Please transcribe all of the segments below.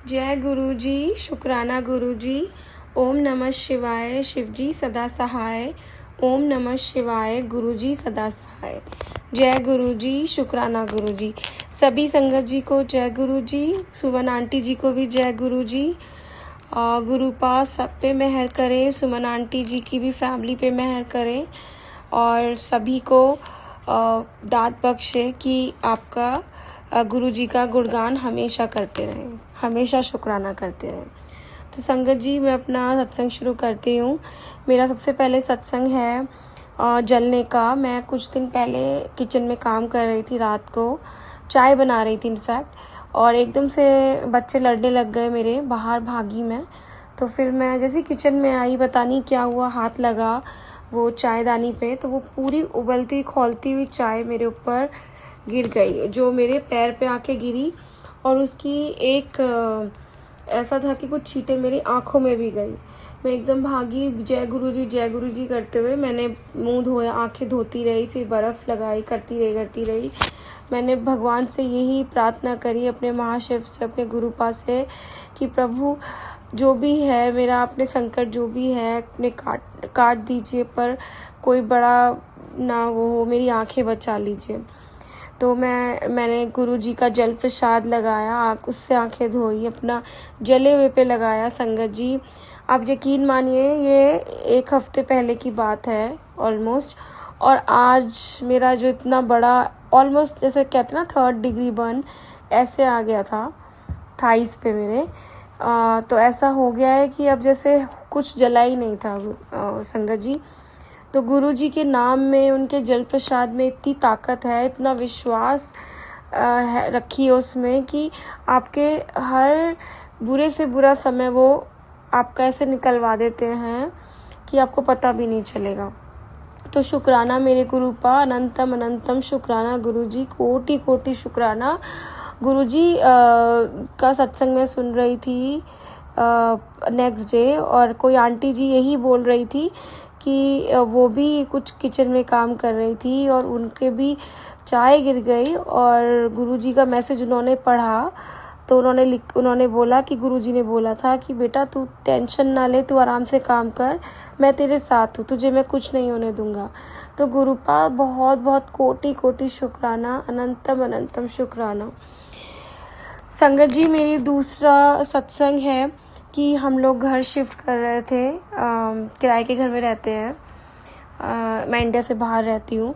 जय गुरु जी, शुक्राना गुरु जी। ओम नमः शिवाय, शिव जी सदा सहाय। ओम नमः शिवाय, गुरु जी सदा सहाय। जय गुरु जी, शुक्राना गुरु जी। सभी संगत जी को जय गुरु जी। सुमन आंटी जी को भी जय गुरु जी। गुरु पास सब पे मेहर करे, सुमन आंटी जी की भी फैमिली पे मेहर करे और सभी को दात बख्शे कि आपका गुरु जी का गुणगान हमेशा करते रहें, हमेशा शुक्राना करते रहें। तो संगत जी, मैं अपना सत्संग शुरू करती हूँ। मेरा सबसे पहले सत्संग है जलने का। मैं कुछ दिन पहले किचन में काम कर रही थी, रात को चाय बना रही थी इनफैक्ट, और एकदम से बच्चे लड़ने लग गए मेरे, बाहर भागी मैं। तो फिर मैं जैसे किचन में आई, पता नहीं क्या हुआ, हाथ लगा वो चायदानी पे, तो वो पूरी उबलती खौलती हुई चाय मेरे ऊपर गिर गई, जो मेरे पैर पे आके गिरी। और उसकी एक ऐसा था कि कुछ छींटे मेरी आंखों में भी गई। मैं एकदम भागी, जय गुरु जी करते हुए मैंने मुंह धोया, आंखें धोती रही, फिर बर्फ़ लगाई, करती रही। मैंने भगवान से यही प्रार्थना करी, अपने महाशिव से, अपने गुरुपा से, कि प्रभु जो भी है मेरा, अपने संकट जो भी है अपने काट दीजिए, पर कोई बड़ा ना वो हो, मेरी आंखें बचा लीजिए। तो मैंने गुरु जी का जल प्रसाद लगाया, उससे आंखें धोई, अपना जले हुए पे लगाया। संगत जी, आप यकीन मानिए, ये 1 हफ्ते पहले की बात है ऑलमोस्ट। और आज मेरा जो इतना बड़ा, ऑलमोस्ट जैसे कहते ना 3rd डिग्री बर्न ऐसे आ गया था थाइस पे मेरे। तो ऐसा हो गया है कि अब जैसे कुछ जला ही नहीं था संगत जी। तो गुरु जी के नाम में, उनके जल प्रसाद में इतनी ताकत है, इतना विश्वास रखिए उसमें कि आपके हर बुरे से बुरा समय वो आपका ऐसे निकलवा देते हैं कि आपको पता भी नहीं चलेगा। तो शुक्राना मेरे गुरु पा, अनंतम अनंतम शुक्राना गुरु जी, कोटि कोटि शुक्राना। गुरु जी का सत्संग में सुन रही थी नेक्स्ट डे, और कोई आंटी जी यही बोल रही थी कि वो भी कुछ किचन में काम कर रही थी और उनके भी चाय गिर गई। और गुरुजी का मैसेज उन्होंने पढ़ा, तो उन्होंने बोला कि गुरुजी ने बोला था कि बेटा तू टेंशन ना ले, तू आराम से काम कर, मैं तेरे साथ हूँ, तुझे मैं कुछ नहीं होने दूंगा। तो गुरुपा बहुत बहुत कोटि कोटि शुक्राना, अनंतम अनंतम शुक्राना। संगत जी, मेरी दूसरा सत्संग है कि हम लोग घर शिफ्ट कर रहे थे, किराए के घर में रहते हैं। मैं इंडिया से बाहर रहती हूँ।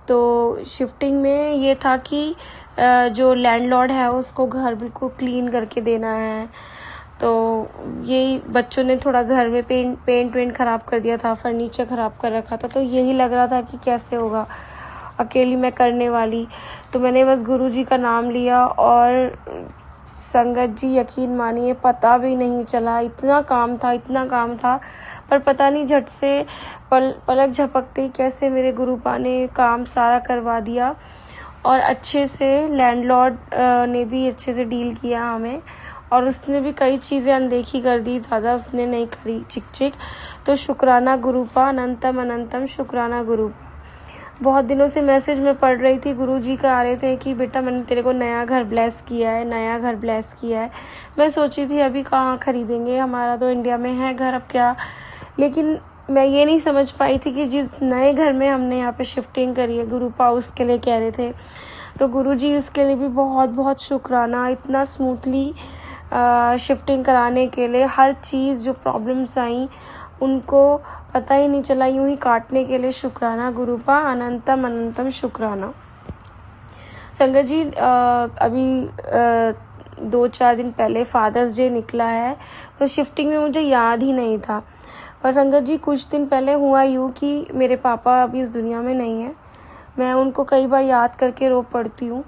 तो शिफ्टिंग में ये था कि जो लैंडलॉर्ड है उसको घर बिल्कुल क्लीन करके देना है। तो यही बच्चों ने थोड़ा घर में पेंट वेंट ख़राब कर दिया था, फर्नीचर ख़राब कर रखा था। तो यही लग रहा था कि कैसे होगा, अकेली मैं करने वाली। तो मैंने बस गुरु जी का नाम लिया और संगत जी यकीन मानिए, पता भी नहीं चला, इतना काम था, पर पता नहीं झट से पलक झपकते ही कैसे मेरे गुरुपा ने काम सारा करवा दिया। और अच्छे से लैंडलॉर्ड ने भी अच्छे से डील किया हमें, और उसने भी कई चीज़ें अनदेखी कर दी, ज़्यादा उसने नहीं करी चिक। तो शुक्राना गुरुपा, अनंतम अनंतम शुक्राना गुरुपा। बहुत दिनों से मैसेज में पढ़ रही थी, गुरुजी का आ रहे थे कि बेटा मैंने तेरे को नया घर ब्लेस किया है। मैं सोची थी अभी कहाँ खरीदेंगे, हमारा तो इंडिया में है घर, अब क्या। लेकिन मैं ये नहीं समझ पाई थी कि जिस नए घर में हमने यहाँ पे शिफ्टिंग करी है, गुरुपा उसके लिए कह रहे थे। तो गुरुजी उसके लिए भी बहुत बहुत शुक्राना, इतना स्मूथली शिफ्टिंग कराने के लिए। हर चीज़ जो प्रॉब्लम्स आई उनको पता ही नहीं चला, यूं ही काटने के लिए शुक्राना गुरुपा, अनंतम अनंतम शुक्राना। संगत जी, अभी 2-4 दिन पहले फादर्स डे निकला है, तो शिफ्टिंग में मुझे याद ही नहीं था। पर संगत जी, कुछ दिन पहले हुआ यूँ कि मेरे पापा अभी इस दुनिया में नहीं है। मैं उनको कई बार याद करके रो पड़ती हूँ।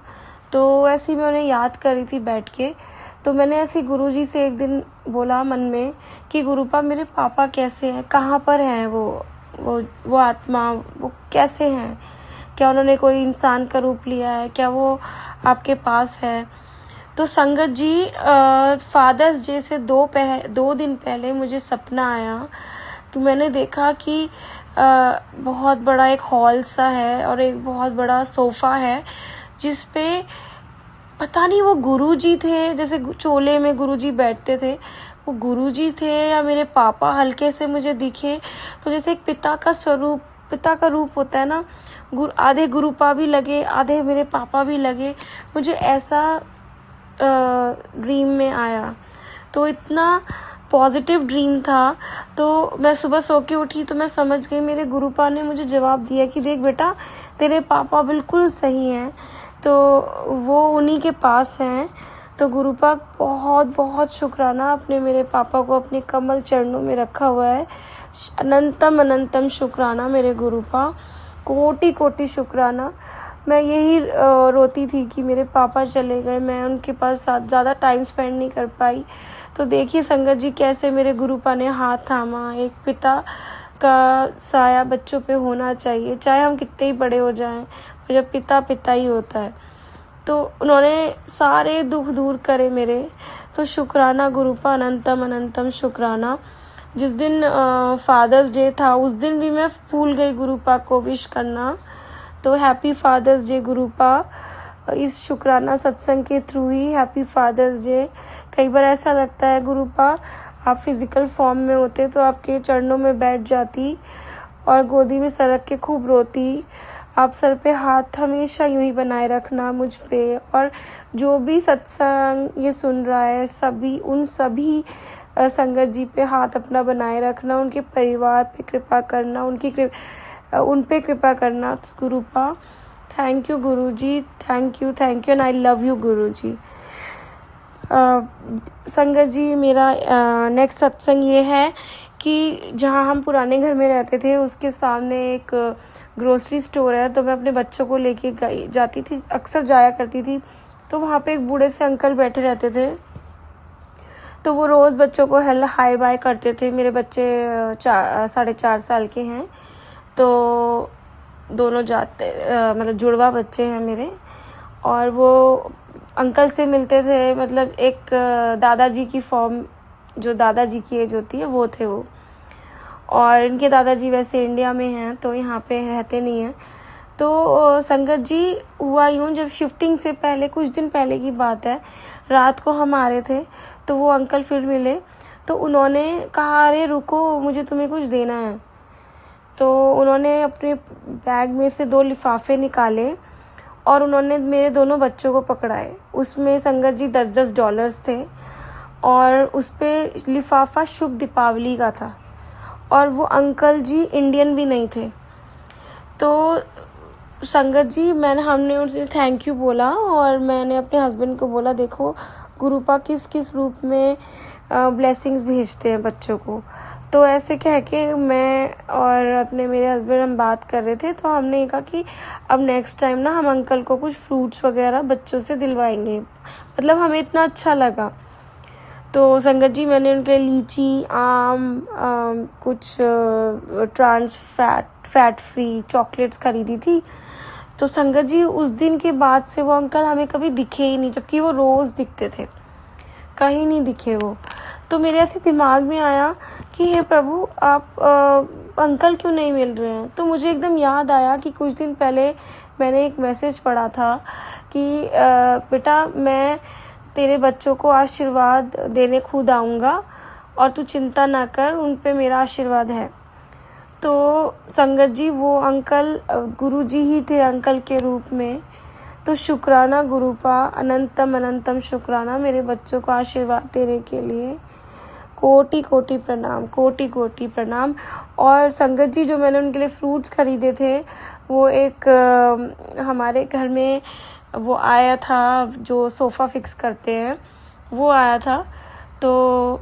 तो ऐसे ही मैं उन्हें याद कर रही थी बैठ के। तो मैंने ऐसे गुरुजी से एक दिन बोला मन में कि गुरुपा, मेरे पापा कैसे हैं, कहाँ पर हैं वो आत्मा, वो कैसे हैं, क्या उन्होंने कोई इंसान का रूप लिया है, क्या वो आपके पास है। तो संगत जी, फादर्स डे से 2 दिन पहले मुझे सपना आया कि मैंने देखा कि बहुत बड़ा एक हॉल सा है और एक बहुत बड़ा सोफ़ा है जिस पे पता नहीं वो गुरुजी थे, जैसे चोले में गुरुजी बैठते थे, वो गुरुजी थे या मेरे पापा हल्के से मुझे दिखे। तो जैसे एक पिता का स्वरूप, पिता का रूप होता है ना, आधे गुरुपा भी लगे, आधे मेरे पापा भी लगे, मुझे ऐसा ड्रीम में आया। तो इतना पॉजिटिव ड्रीम था। तो मैं सुबह सो के उठी तो मैं समझ गई, मेरे गुरुपा ने मुझे जवाब दिया कि देख बेटा, तेरे पापा बिल्कुल सही हैं, तो वो उन्हीं के पास हैं। तो गुरुपा बहुत बहुत शुक्राना, अपने मेरे पापा को अपने कमल चरणों में रखा हुआ है। अनंतम अनंतम शुक्राना मेरे गुरुपा, कोटि कोटि शुक्राना। मैं यही रोती थी कि मेरे पापा चले गए, मैं उनके पास साथ ज़्यादा टाइम स्पेंड नहीं कर पाई। तो देखिए संगत जी, कैसे मेरे गुरुपा ने हाथ थामा। एक पिता का साया बच्चों पे होना चाहिए, चाहे हम कितने ही बड़े हो जाएं, पर जब पिता पिता ही होता है। तो उन्होंने सारे दुख दूर करे मेरे। तो शुक्राना गुरुपा, अनंतम अनंतम शुक्राना। जिस दिन फादर्स डे था, उस दिन भी मैं भूल गई गुरुपा को विश करना। तो हैप्पी फादर्स डे गुरुपा। इस शुक्राना सत्संग के थ्रू ही हैप्पी फादर्स डे। कई बार ऐसा लगता है गुरुपा, आप फिज़िकल फॉर्म में होते तो आपके चरणों में बैठ जाती और गोदी में सरक के खूब रोती। आप सर पे हाथ हमेशा यूं ही बनाए रखना मुझ पे, और जो भी सत्संग ये सुन रहा है, उन सभी संगत जी पे हाथ अपना बनाए रखना, उनके परिवार पे कृपा करना, उन पे कृपा करना गुरुपा। Thank you Guruji, thank you and I love you Guruji. संगत जी, मेरा नेक्स्ट सत्संग ये है कि जहाँ हम पुराने घर में रहते थे उसके सामने एक ग्रोसरी स्टोर है। तो मैं अपने बच्चों को लेके जाती थी, अक्सर जाया करती थी। तो वहाँ पे एक बूढ़े से अंकल बैठे रहते थे। तो वो रोज़ बच्चों को हाय बाय करते थे। मेरे बच्चे 4.5 साल के हैं, तो दोनों मतलब जुड़वा बच्चे हैं मेरे। और वो अंकल से मिलते थे, मतलब एक दादाजी की फॉर्म, जो दादाजी की एज होती है वो थे वो। और इनके दादाजी वैसे इंडिया में हैं, तो यहाँ पे रहते नहीं हैं। तो संगत जी, हुआ यूँ, जब शिफ्टिंग से पहले कुछ दिन पहले की बात है, रात को हम आ रहे थे तो वो अंकल फिर मिले। तो उन्होंने कहा, अरे रुको, मुझे तुम्हें कुछ देना है। तो उन्होंने अपने बैग में से 2 लिफाफे निकाले और उन्होंने मेरे दोनों बच्चों को पकड़ाए। उसमें संगत जी $10 थे और उस पर लिफाफा शुभ दीपावली का था। और वो अंकल जी इंडियन भी नहीं थे। तो संगत जी, हमने उन्हें थैंक यू बोला और मैंने अपने हस्बैंड को बोला, देखो गुरुपा किस किस रूप में ब्लेसिंग्स भेजते हैं बच्चों को। तो ऐसे कह के मैं और अपने मेरे हस्बैंड हम बात कर रहे थे। तो हमने कहा कि अब नेक्स्ट टाइम ना हम अंकल को कुछ फ्रूट्स वगैरह बच्चों से दिलवाएंगे। मतलब हमें इतना अच्छा लगा। तो संगत जी, मैंने उनके लिए लीची, आम, कुछ ट्रांस फैट फ्री चॉकलेट्स खरीदी थी। तो संगत जी, उस दिन के बाद से वो अंकल हमें कभी दिखे ही नहीं, जबकि वो रोज़ दिखते थे, कहीं नहीं दिखे वो। तो मेरे ऐसे दिमाग में आया कि हे प्रभु, आप अंकल क्यों नहीं मिल रहे हैं। तो मुझे एकदम याद आया कि कुछ दिन पहले मैंने एक मैसेज पढ़ा था कि बेटा, मैं तेरे बच्चों को आशीर्वाद देने खुद आऊँगा और तू चिंता ना कर, उन पे मेरा आशीर्वाद है। तो संगत जी, वो अंकल गुरुजी ही थे अंकल के रूप में। तो शुक्राना गुरुपा, अनंतम अनंतम शुक्राना मेरे बच्चों को आशीर्वाद देने के लिए। कोटि कोटि प्रणाम, कोटि कोटि प्रणाम। और संगत जी, जो मैंने उनके लिए फ्रूट्स खरीदे थे, वो एक हमारे घर में वो आया था, जो सोफ़ा फिक्स करते हैं, वो आया था। तो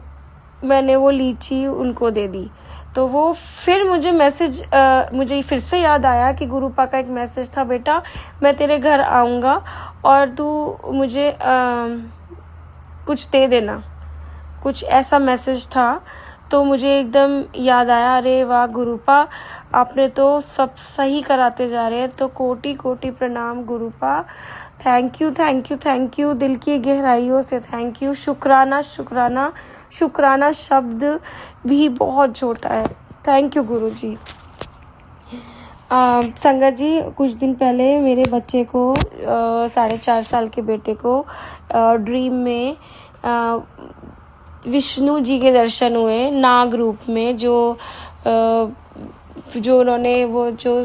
मैंने वो लीची उनको दे दी। तो वो फिर मुझे फिर से याद आया कि गुरुपा का एक मैसेज था, बेटा मैं तेरे घर आऊँगा और तू मुझे कुछ दे देना, कुछ ऐसा मैसेज था। तो मुझे एकदम याद आया, अरे वाह गुरुपा, आपने तो सब सही कराते जा रहे हैं। तो कोटि कोटि प्रणाम गुरुपा, थैंक यू दिल की गहराइयों से थैंक यू। शुक्राना शुक्राना शुक्राना शब्द भी बहुत छोटा है। Thank you Guruji. संगत जी, कुछ दिन पहले मेरे बच्चे को 4.5 साल के बेटे को ड्रीम में विष्णु जी के दर्शन हुए नाग रूप में, जो उन्होंने वो जो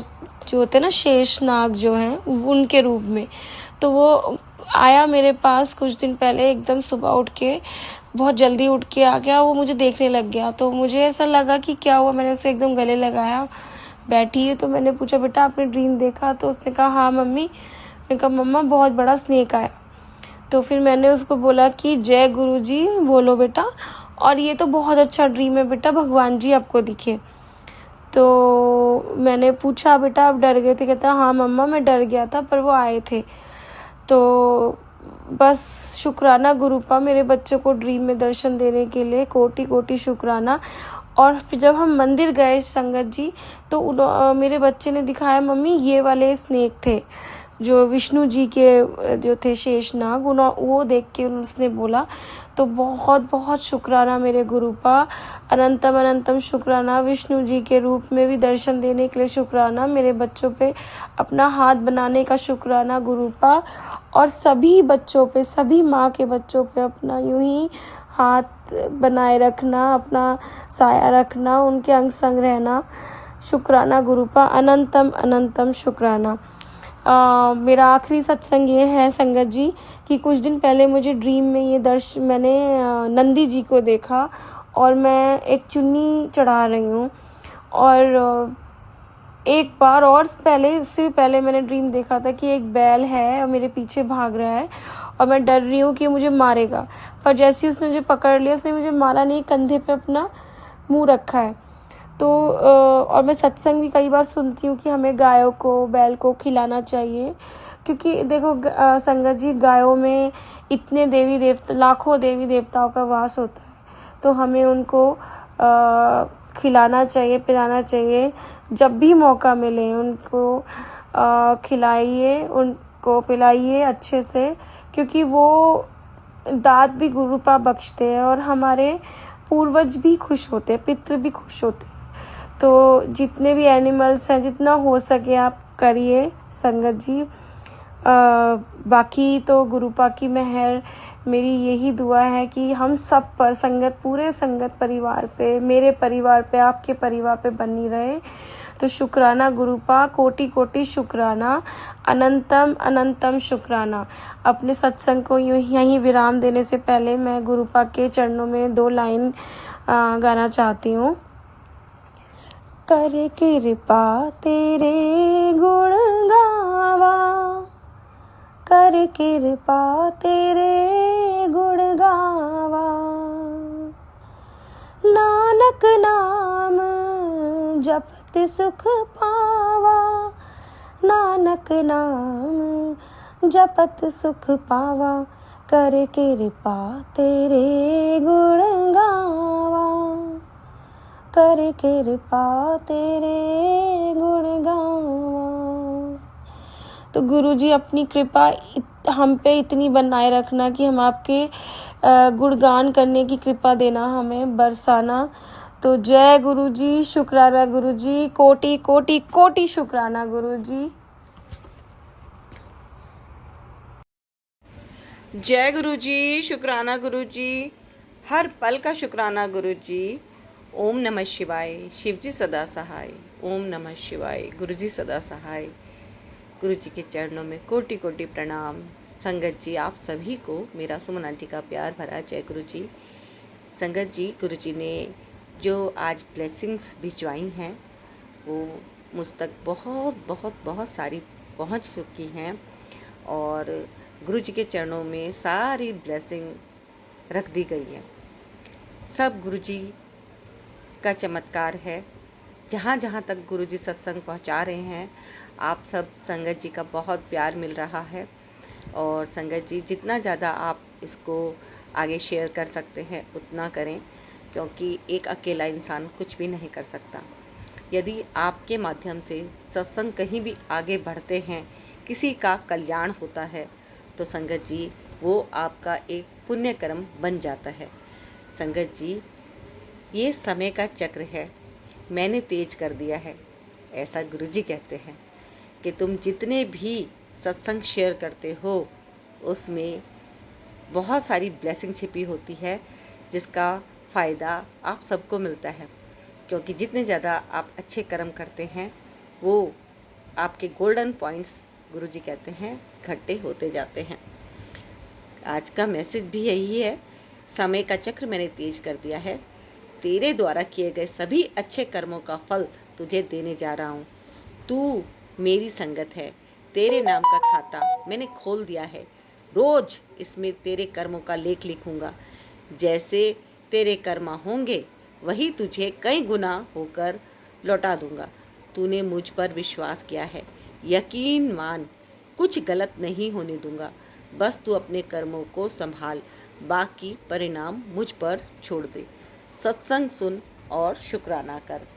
होते हैं ना शेष नाग जो हैं उनके रूप में। तो वो आया मेरे पास कुछ दिन पहले, एकदम सुबह उठ के बहुत जल्दी उठ के आ गया, वो मुझे देखने लग गया। तो मुझे ऐसा लगा कि क्या हुआ, मैंने उसे एकदम गले लगाया, बैठी है। तो मैंने पूछा बेटा आपने ड्रीम देखा? तो उसने कहा हाँ मम्मी। मैंने कहा मम्मा बहुत बड़ा स्नेक आया। तो फिर मैंने उसको बोला कि जय गुरु जी बोलो बेटा, और ये तो बहुत अच्छा ड्रीम है बेटा, भगवान जी आपको दिखे। तो मैंने पूछा बेटा आप डर गए थे? कहता हाँ मम्मा मैं डर गया था, पर वो आए थे। तो बस शुक्राना गुरुपा, मेरे बच्चों को ड्रीम में दर्शन देने के लिए कोटि कोटि शुक्राना। और फिर जब हम मंदिर गए संगत जी, तो मेरे बच्चे ने दिखाया मम्मी ये वाले स्नेक थे जो विष्णु जी के जो थे शेषनाग, वो देख के उसने बोला। तो बहुत बहुत शुक्राना मेरे गुरुपा, अनंतम अनंतम शुक्राना, विष्णु जी के रूप में भी दर्शन देने के लिए शुक्राना, मेरे बच्चों पे अपना हाथ बनाने का शुक्राना गुरुपा, और सभी बच्चों पे, सभी माँ के बच्चों पे अपना यूं ही हाथ बनाए रखना, अपना साया रखना, उनके अंग संग रहना। शुक्राना गुरुपा, अनंतम अनंतम शुक्राना। मेरा आखिरी सत्संग ये है संगत जी कि कुछ दिन पहले मुझे ड्रीम में मैंने नंदी जी को देखा, और मैं एक चुन्नी चढ़ा रही हूँ। और एक बार और पहले, इससे भी पहले मैंने ड्रीम देखा था कि एक बैल है और मेरे पीछे भाग रहा है, और मैं डर रही हूँ कि मुझे मारेगा। पर जैसे ही उसने मुझे पकड़ लिया, उसने मुझे मारा नहीं, कंधे पे अपना मुंह रखा है। तो और मैं सत्संग भी कई बार सुनती हूँ कि हमें गायों को, बैल को खिलाना चाहिए, क्योंकि देखो संगत जी, गायों में इतने देवी देवता, लाखों देवी देवताओं का वास होता है, तो हमें उनको खिलाना चाहिए, पिलाना चाहिए। जब भी मौका मिले उनको खिलाइए, उनको पिलाइए अच्छे से, क्योंकि वो दात भी गुरुपा बख्शते हैं, और हमारे पूर्वज भी खुश होते हैं, पितृ भी खुश होते हैं। तो जितने भी एनिमल्स हैं, जितना हो सके आप करिए संगत जी। बाकी तो गुरुपा की मेहर, मेरी यही दुआ है कि हम सब पर, पूरे संगत परिवार पे, मेरे परिवार पे, आपके परिवार पे बनी रहे। तो शुक्राना गुरुपा, कोटि कोटि शुक्राना, अनंतम अनंतम शुक्राना। अपने सत्संग को यहीं विराम देने से पहले मैं गुरुपा के चरणों में 2 लाइन गाना चाहती हूँ। कर कृपा तेरे गुण गावा, कर कृपा तेरे गुण गावा, नानक नाम जपत सुख पावा, नानक नाम जपत सुख पावा, कर कृपा तेरे गुण गावा, कर कृपा तेरे गुण गावा। तो गुरु जी अपनी कृपा हम पे इतनी बनाए रखना कि हम आपके गुणगान करने की कृपा देना, हमें बरसाना। तो जय गुरु जी, शुक्राना गुरु जी, कोटि कोटि कोटि शुक्राना गुरु जी। जय गुरु जी, शुक्राना गुरु जी, हर पल का शुक्राना गुरु जी। ओम नमः शिवाय, शिव जी सदा सहाय। ओम नमः शिवाय, गुरु जी सदा सहाय। गुरु जी के चरणों में कोटि कोटि प्रणाम। संगत जी आप सभी को मेरा सुमन आंटी का प्यार भरा जय गुरु जी। संगत जी, गुरु जी ने जो आज ब्लेसिंग्स भिजवाई हैं वो मुझ तक बहुत बहुत बहुत सारी पहुंच चुकी हैं, और गुरु जी के चरणों में सारी ब्लेसिंग रख दी गई है। सब गुरु जी का चमत्कार है। जहाँ जहाँ तक गुरु जी सत्संग पहुँचा रहे हैं, आप सब संगत जी का बहुत प्यार मिल रहा है। और संगत जी जितना ज़्यादा आप इसको आगे शेयर कर सकते हैं उतना करें, क्योंकि एक अकेला इंसान कुछ भी नहीं कर सकता। यदि आपके माध्यम से सत्संग कहीं भी आगे बढ़ते हैं, किसी का कल्याण होता है, तो संगत जी वो आपका एक पुण्य कर्म बन जाता है। संगत जी ये समय का चक्र है, मैंने तेज कर दिया है, ऐसा गुरुजी कहते हैं कि तुम जितने भी सत्संग शेयर करते हो उसमें बहुत सारी ब्लेसिंग छिपी होती है, जिसका फ़ायदा आप सबको मिलता है। क्योंकि जितने ज़्यादा आप अच्छे कर्म करते हैं वो आपके गोल्डन पॉइंट्स गुरुजी कहते हैं इकट्ठे होते जाते हैं। आज का मैसेज भी यही है, समय का चक्र मैंने तेज कर दिया है, तेरे द्वारा किए गए सभी अच्छे कर्मों का फल तुझे देने जा रहा हूँ। तू मेरी संगत है, तेरे नाम का खाता मैंने खोल दिया है। रोज इसमें तेरे कर्मों का लेख लिखूंगा। जैसे तेरे कर्म होंगे वही तुझे कई गुना होकर लौटा दूंगा। तूने मुझ पर विश्वास किया है, यकीन मान कुछ गलत नहीं होने दूंगा। बस तू अपने कर्मों को संभाल, बाकी परिणाम मुझ पर छोड़ दे। सत्संग सुन और शुक्राना कर।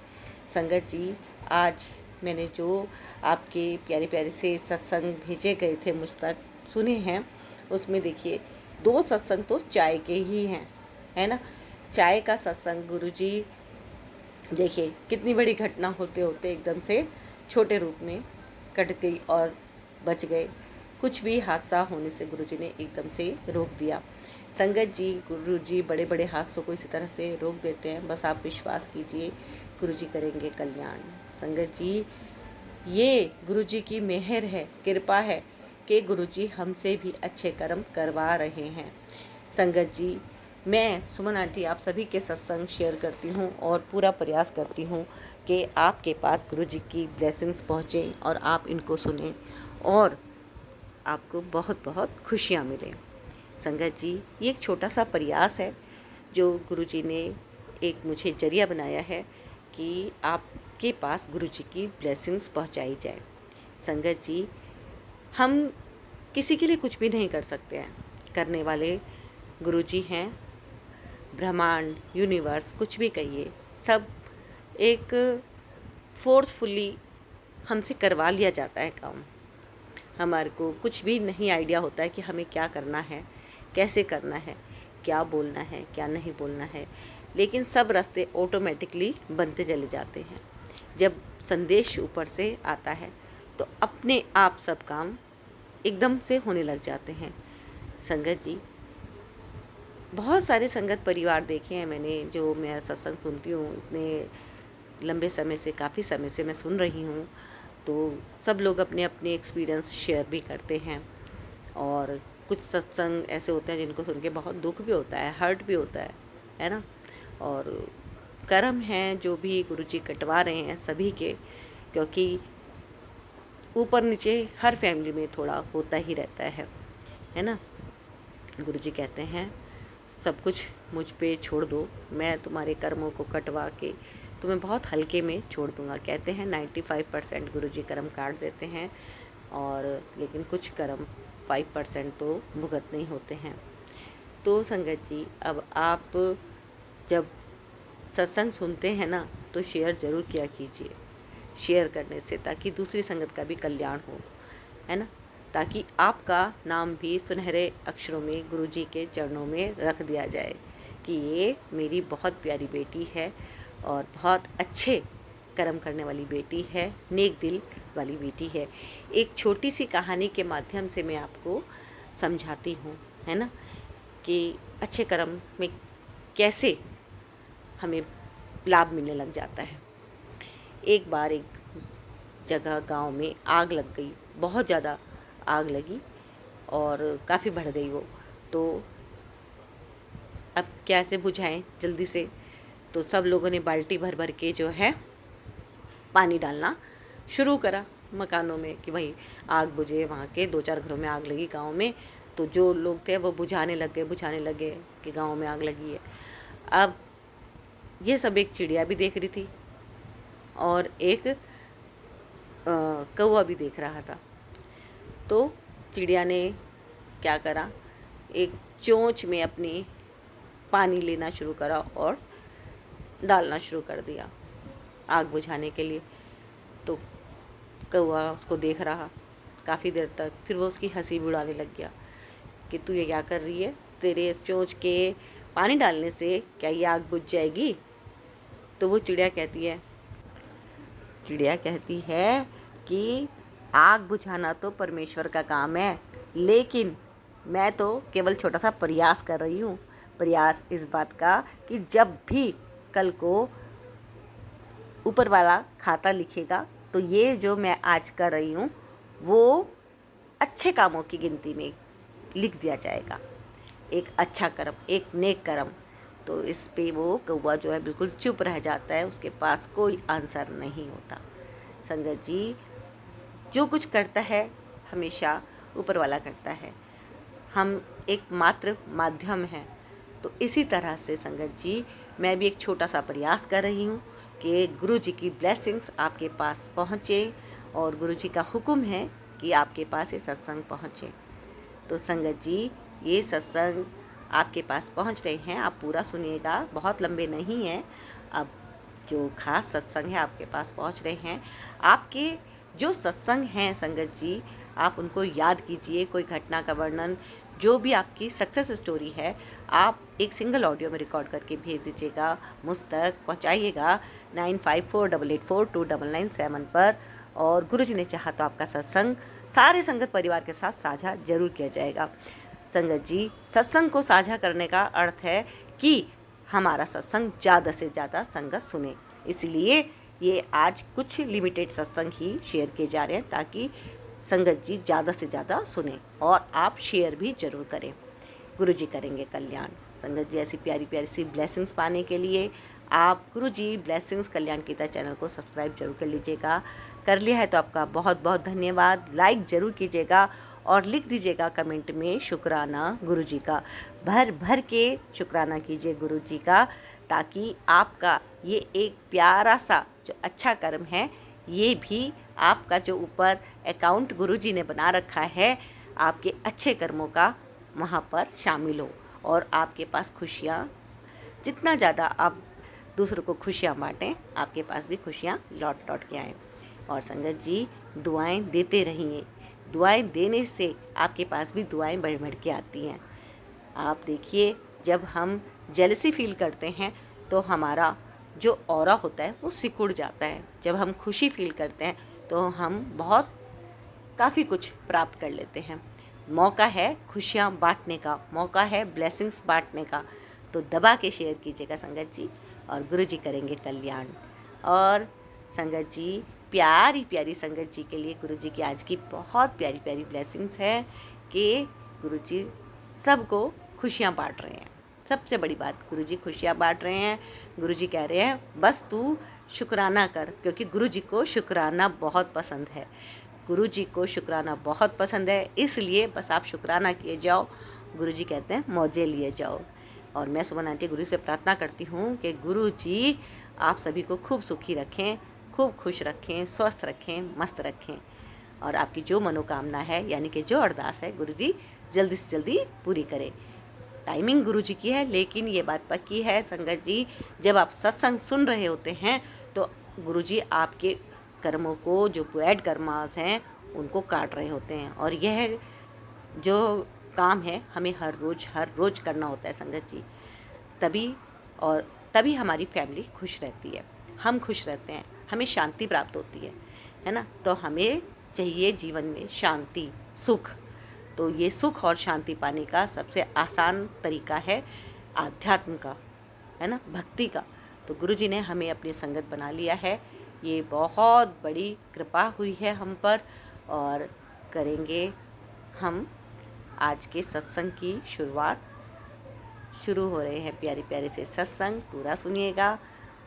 संगत जी, आज मैंने जो आपके प्यारे प्यारे से सत्संग भेजे गए थे मुझ तक सुने हैं, उसमें देखिए 2 सत्संग तो चाय के ही हैं, है ना। चाय का सत्संग गुरुजी देखिए कितनी बड़ी घटना होते होते एकदम से छोटे रूप में कट गई और बच गए। कुछ भी हादसा होने से गुरुजी ने एकदम से रोक दिया। संगत जी, गुरुजी बड़े बड़े हादसों को इसी तरह से रोक देते हैं। बस आप विश्वास कीजिए, गुरुजी करेंगे कल्याण। संगत जी, ये गुरुजी की मेहर है, कृपा है कि गुरुजी हमसे भी अच्छे कर्म करवा रहे हैं। संगत जी, मैं सुमन आंटी आप सभी के सत्संग शेयर करती हूँ और पूरा प्रयास करती हूँ कि आपके पास गुरुजी की ब्लेसिंग्स पहुँचें और आप इनको सुनें और आपको बहुत बहुत खुशियाँ मिलें। संगत जी, ये एक छोटा सा प्रयास है जो गुरुजी ने एक मुझे जरिया बनाया है कि आपके पास गुरुजी की ब्लेसिंग्स पहुँचाई जाए। संगत जी, हम किसी के लिए कुछ भी नहीं कर सकते हैं, करने वाले गुरुजी हैं। ब्रह्मांड, यूनिवर्स, कुछ भी कहिए, सब एक फोर्सफुली हमसे करवा लिया जाता है काम। हमारे को कुछ भी नहीं आइडिया होता है कि हमें क्या करना है, कैसे करना है, क्या बोलना है, क्या नहीं बोलना है, लेकिन सब रास्ते ऑटोमेटिकली बनते चले जाते हैं। जब संदेश ऊपर से आता है तो अपने आप सब काम एकदम से होने लग जाते हैं। संगत जी, बहुत सारे संगत परिवार देखे हैं मैंने, जो मैं सत्संग सुनती हूँ इतने लंबे समय से, काफ़ी समय से मैं सुन रही हूँ, तो सब लोग अपने अपने एक्सपीरियंस शेयर भी करते हैं। और कुछ सत्संग ऐसे होते हैं जिनको सुन के बहुत दुख भी होता है, हर्ट भी होता है ना। और कर्म हैं जो भी गुरुजी कटवा रहे हैं सभी के, क्योंकि ऊपर नीचे हर फैमिली में थोड़ा होता ही रहता है ना। गुरुजी कहते हैं सब कुछ मुझ पे छोड़ दो, मैं तुम्हारे कर्मों को कटवा के तुम्हें बहुत हल्के में छोड़ दूंगा। कहते हैं 95% गुरुजी कर्म काट देते हैं, और लेकिन कुछ कर्म 5% तो भुगत नहीं होते हैं। तो संगत जी, अब आप जब सत्संग सुनते हैं ना तो शेयर ज़रूर किया कीजिए। शेयर करने से ताकि दूसरी संगत का भी कल्याण हो, है ना, ताकि आपका नाम भी सुनहरे अक्षरों में गुरुजी के चरणों में रख दिया जाए कि ये मेरी बहुत प्यारी बेटी है और बहुत अच्छे कर्म करने वाली बेटी है, नेक दिल वाली बेटी है। एक छोटी सी कहानी के माध्यम से मैं आपको समझाती हूँ, है ना, कि अच्छे कर्म में कैसे हमें लाभ मिलने लग जाता है। एक बार एक जगह गांव में आग लग गई, बहुत ज़्यादा आग लगी और काफ़ी बढ़ गई वो। तो अब कैसे बुझाएं जल्दी से, तो सब लोगों ने बाल्टी भर भर के जो है पानी डालना शुरू करा मकानों में कि भाई आग बुझे। वहाँ के 2-4 घरों में आग लगी गांव में, तो जो लोग थे वो बुझाने लगे कि गांव में आग लगी है। अब ये सब एक चिड़िया भी देख रही थी और एक कौवा भी देख रहा था। तो चिड़िया ने क्या करा, एक चोंच में अपनी पानी लेना शुरू करा और डालना शुरू कर दिया आग बुझाने के लिए। तो कौवा उसको देख रहा काफ़ी देर तक, फिर वो उसकी हंसी भी उड़ाने लग गया कि तू ये क्या कर रही है, तेरे चोंच के पानी डालने से क्या ये आग बुझ जाएगी। तो वो चिड़िया कहती है चिड़िया कहती है कि आग बुझाना तो परमेश्वर का काम है, लेकिन मैं तो केवल छोटा सा प्रयास कर रही हूँ। प्रयास इस बात का कि जब भी कल को ऊपर वाला खाता लिखेगा तो ये जो मैं आज कर रही हूँ वो अच्छे कामों की गिनती में लिख दिया जाएगा, एक अच्छा कर्म, एक नेक कर्म। तो इस पे वो कौवा जो है बिल्कुल चुप रह जाता है, उसके पास कोई आंसर नहीं होता। संगत जी, जो कुछ करता है हमेशा ऊपर वाला करता है, हम एक मात्र माध्यम हैं। तो इसी तरह से संगत जी, मैं भी एक छोटा सा प्रयास कर रही हूँ कि गुरु जी की ब्लेसिंग्स आपके पास पहुँचे, और गुरु जी का हुक्म है कि आपके पास ये सत्संग पहुँचे। तो संगत जी, ये सत्संग आपके पास पहुँच रहे हैं, आप पूरा सुनिएगा, बहुत लंबे नहीं हैं। अब जो खास सत्संग है आपके पास पहुँच रहे हैं। आपके जो सत्संग हैं संगत जी, आप उनको याद कीजिए। कोई घटना का वर्णन, जो भी आपकी सक्सेस स्टोरी है, आप एक सिंगल ऑडियो में रिकॉर्ड करके भेज दीजिएगा, मुझ तक पहुँचाइएगा 9548429997 पर। और गुरु जी ने चाहा तो आपका सत्संग सारे संगत परिवार के साथ साझा जरूर किया जाएगा। संगत जी, सत्संग को साझा करने का अर्थ है कि हमारा सत्संग ज़्यादा से ज़्यादा संगत सुने। इसलिए ये आज कुछ लिमिटेड सत्संग ही शेयर किए जा रहे हैं, ताकि संगत जी ज़्यादा से ज़्यादा सुने, और आप शेयर भी ज़रूर करें। गुरु जी करेंगे कल्याण। संगत जी, ऐसी प्यारी प्यारी सी ब्लेसिंग्स पाने के लिए आप गुरु जी ब्लेसिंग्स कल्याण गीता चैनल को सब्सक्राइब जरूर कर लीजिएगा। कर लिया है तो आपका बहुत बहुत धन्यवाद। लाइक ज़रूर कीजिएगा और लिख दीजिएगा कमेंट में शुक्राना गुरु जी का। भर भर के शुक्राना कीजिए गुरु जी का, ताकि आपका ये एक प्यारा सा जो अच्छा कर्म है, ये भी आपका जो ऊपर अकाउंट गुरु जी ने बना रखा है, आपके अच्छे कर्मों का वहाँ पर शामिल हो, और आपके पास खुशियाँ, जितना ज़्यादा आप दूसरों को खुशियाँ बाँटें, आपके पास भी खुशियाँ लौट लौट के आएँ। और संगत जी, दुआएं देते रहिए। दुआएं देने से आपके पास भी दुआएं बढ़ बढ़ के आती हैं। आप देखिए, जब हम जेलसी फील करते हैं तो हमारा जो ऑरा होता है वो सिकुड़ जाता है। जब हम खुशी फील करते हैं तो हम बहुत काफ़ी कुछ प्राप्त कर लेते हैं। मौका है खुशियाँ बांटने का, मौका है ब्लेसिंग्स बांटने का। तो दबा के शेयर कीजिएगा संगत जी, और गुरु जी करेंगे कल्याण। और संगत जी, प्यारी प्यारी संगत जी के लिए गुरु जी की आज की बहुत प्यारी प्यारी ब्लेसिंग्स हैं कि गुरु जी सबको खुशियाँ बांट रहे हैं। सबसे बड़ी बात, गुरु जी खुशियाँ बांट रहे हैं। गुरु जी कह रहे हैं बस तू शुक्राना कर, क्योंकि गुरु जी को शुक्राना बहुत पसंद है। गुरु जी को शुक्राना बहुत पसंद है, इसलिए बस आप शुक्राना किए जाओ। गुरु जी कहते हैं मौजे लिए जाओ। और मैं सुमन आंटी गुरु से प्रार्थना करती हूँ कि गुरु जी आप सभी को खूब सुखी रखें, खूब खुश रखें, स्वस्थ रखें, मस्त रखें, और आपकी जो मनोकामना है, यानी कि जो अरदास है, गुरु जी जल्दी से जल्दी पूरी करें। टाइमिंग गुरु जी की है, लेकिन ये बात पक्की है संगत जी, जब आप सत्संग सुन रहे होते हैं तो गुरु जी आपके कर्मों को, जो बैड कर्मास हैं, उनको काट रहे होते हैं। और यह जो काम है हमें हर रोज़ करना होता है संगत जी। तभी हमारी फैमिली खुश रहती है, हम खुश रहते हैं, हमें शांति प्राप्त होती है ना। तो हमें चाहिए जीवन में शांति, सुख। तो ये सुख और शांति पाने का सबसे आसान तरीका है आध्यात्म का, है ना, भक्ति का। तो गुरु जी ने हमें अपनी संगत बना लिया है, ये बहुत बड़ी कृपा हुई है हम पर। और करेंगे हम आज के सत्संग की शुरुआत। शुरू हो रहे हैं प्यारे प्यारे से सत्संग, पूरा सुनिएगा।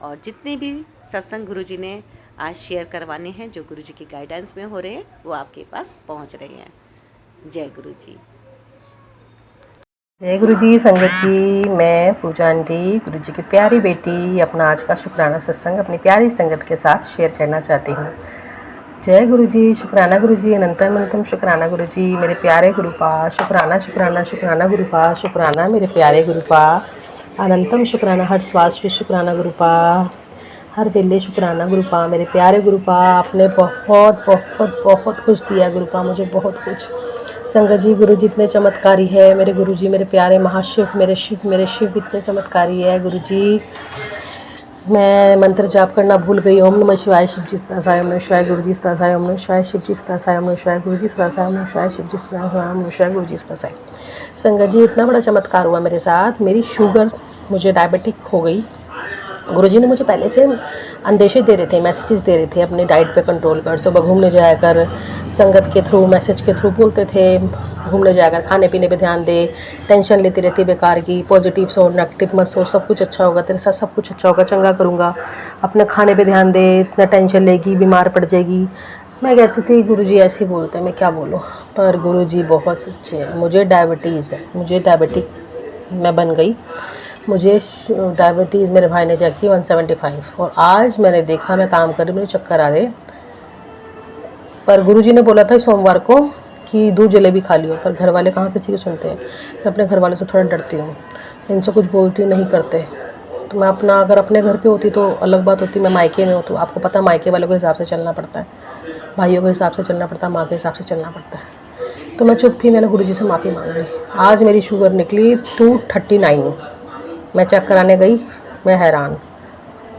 और जितने भी सत्संग गुरु जी ने आज शेयर करवाने हैं, जो गुरु जी की गाइडेंस में हो रहे हैं, वो आपके पास पहुंच रहे हैं। जय गुरु जी। जय गुरु जी। संगत जी, मैं पूजा आंटी गुरु जी की प्यारी बेटी अपना आज का शुक्राना सत्संग अपनी प्यारी संगत के साथ शेयर करना चाहती हूँ। जय गुरु जी, शुक्राना गुरु जी, अनंतम अनंतम शुक्राना गुरु जी, मेरे प्यारे गुरुपा। शुक्राना शुक्राना शुक्राना गुरुपा, शुक्राना मेरे प्यारे गुरुपा, अनंतम शुक्राना, हर श्वास पे शुक्राना गुरुपा, हर वेले शुक्राना गुरुपा, मेरे प्यारे गुरुपा। आपने बहुत बहुत बहुत कुछ दिया गुरुपा, मुझे बहुत कुछ। संगत जी, गुरु जी इतने चमत्कारी है, मेरे गुरु जी, मेरे प्यारे महाशिव, मेरे शिव इतने चमत्कारी है गुरु जी। मैं मंत्र जाप करना भूल गई। ओम नमः शिवाय शिव जी सदा साई, ओम नमः शिवाय गुरु जी सदा साई, ओम नमः शिवाय शिव जी सदा साई, ओम नमः शिवाय गुरु जी सदा साई, ओम नमः शिवाय शिव जी सदा साई, ओम नमः शिवाय गुरु जी सदा साई। संगत जी, इतना बड़ा चमत्कार हुआ मेरे साथ। मेरी शुगर, मुझे डायबिटिक हो गई। गुरुजी ने मुझे पहले से अंदेशे दे रहे थे, मैसेजेस दे रहे थे, अपनी डाइट पे कंट्रोल कर, सुबह घूमने जाया कर, संगत के थ्रू, मैसेज के थ्रू बोलते थे घूमने जाया कर, खाने पीने पे ध्यान दे, टेंशन लेती रहती बेकार की, पॉजिटिव सोच, नेगेटिव मत सोच, सब कुछ अच्छा होगा तेरे साथ, सब कुछ अच्छा होगा, चंगा करूँगा, अपने खाने पे ध्यान दे, इतना टेंशन लेगी बीमार पड़ जाएगी। मैं कहती थी गुरुजी ऐसे ही बोलते हैं, मैं क्या बोलूँ। पर गुरुजी बहुत सच्चे हैं। मुझे डायबिटीज़ है, मुझे डायबिटिक मैं बन गई। मुझे डायबिटीज़ मेरे भाई ने चेक की 175, और आज मैंने देखा मैं काम कर रही, मुझे चक्कर आ रहे। पर गुरुजी ने बोला था सोमवार को कि दूध जलेबी खा लियो, पर घर वाले कहाँ किसी की सुनते हैं। मैं अपने घर वालों से थोड़ा डरती हूँ, इनसे कुछ बोलती हूँ, नहीं करते। तो मैं अपना, अगर अपने घर पे होती तो अलग बात होती, मैं मायके में हूँ तो आपको पता मायके वालों के हिसाब से चलना पड़ता है, भाइयों के हिसाब से चलना पड़ता है, माँ के हिसाब से चलना पड़ता है। तो मैं चुप थी, मैंने गुरुजी से माफ़ी मांग ली। आज मेरी शुगर निकली 239। मैं चेक कराने गई, मैं हैरान।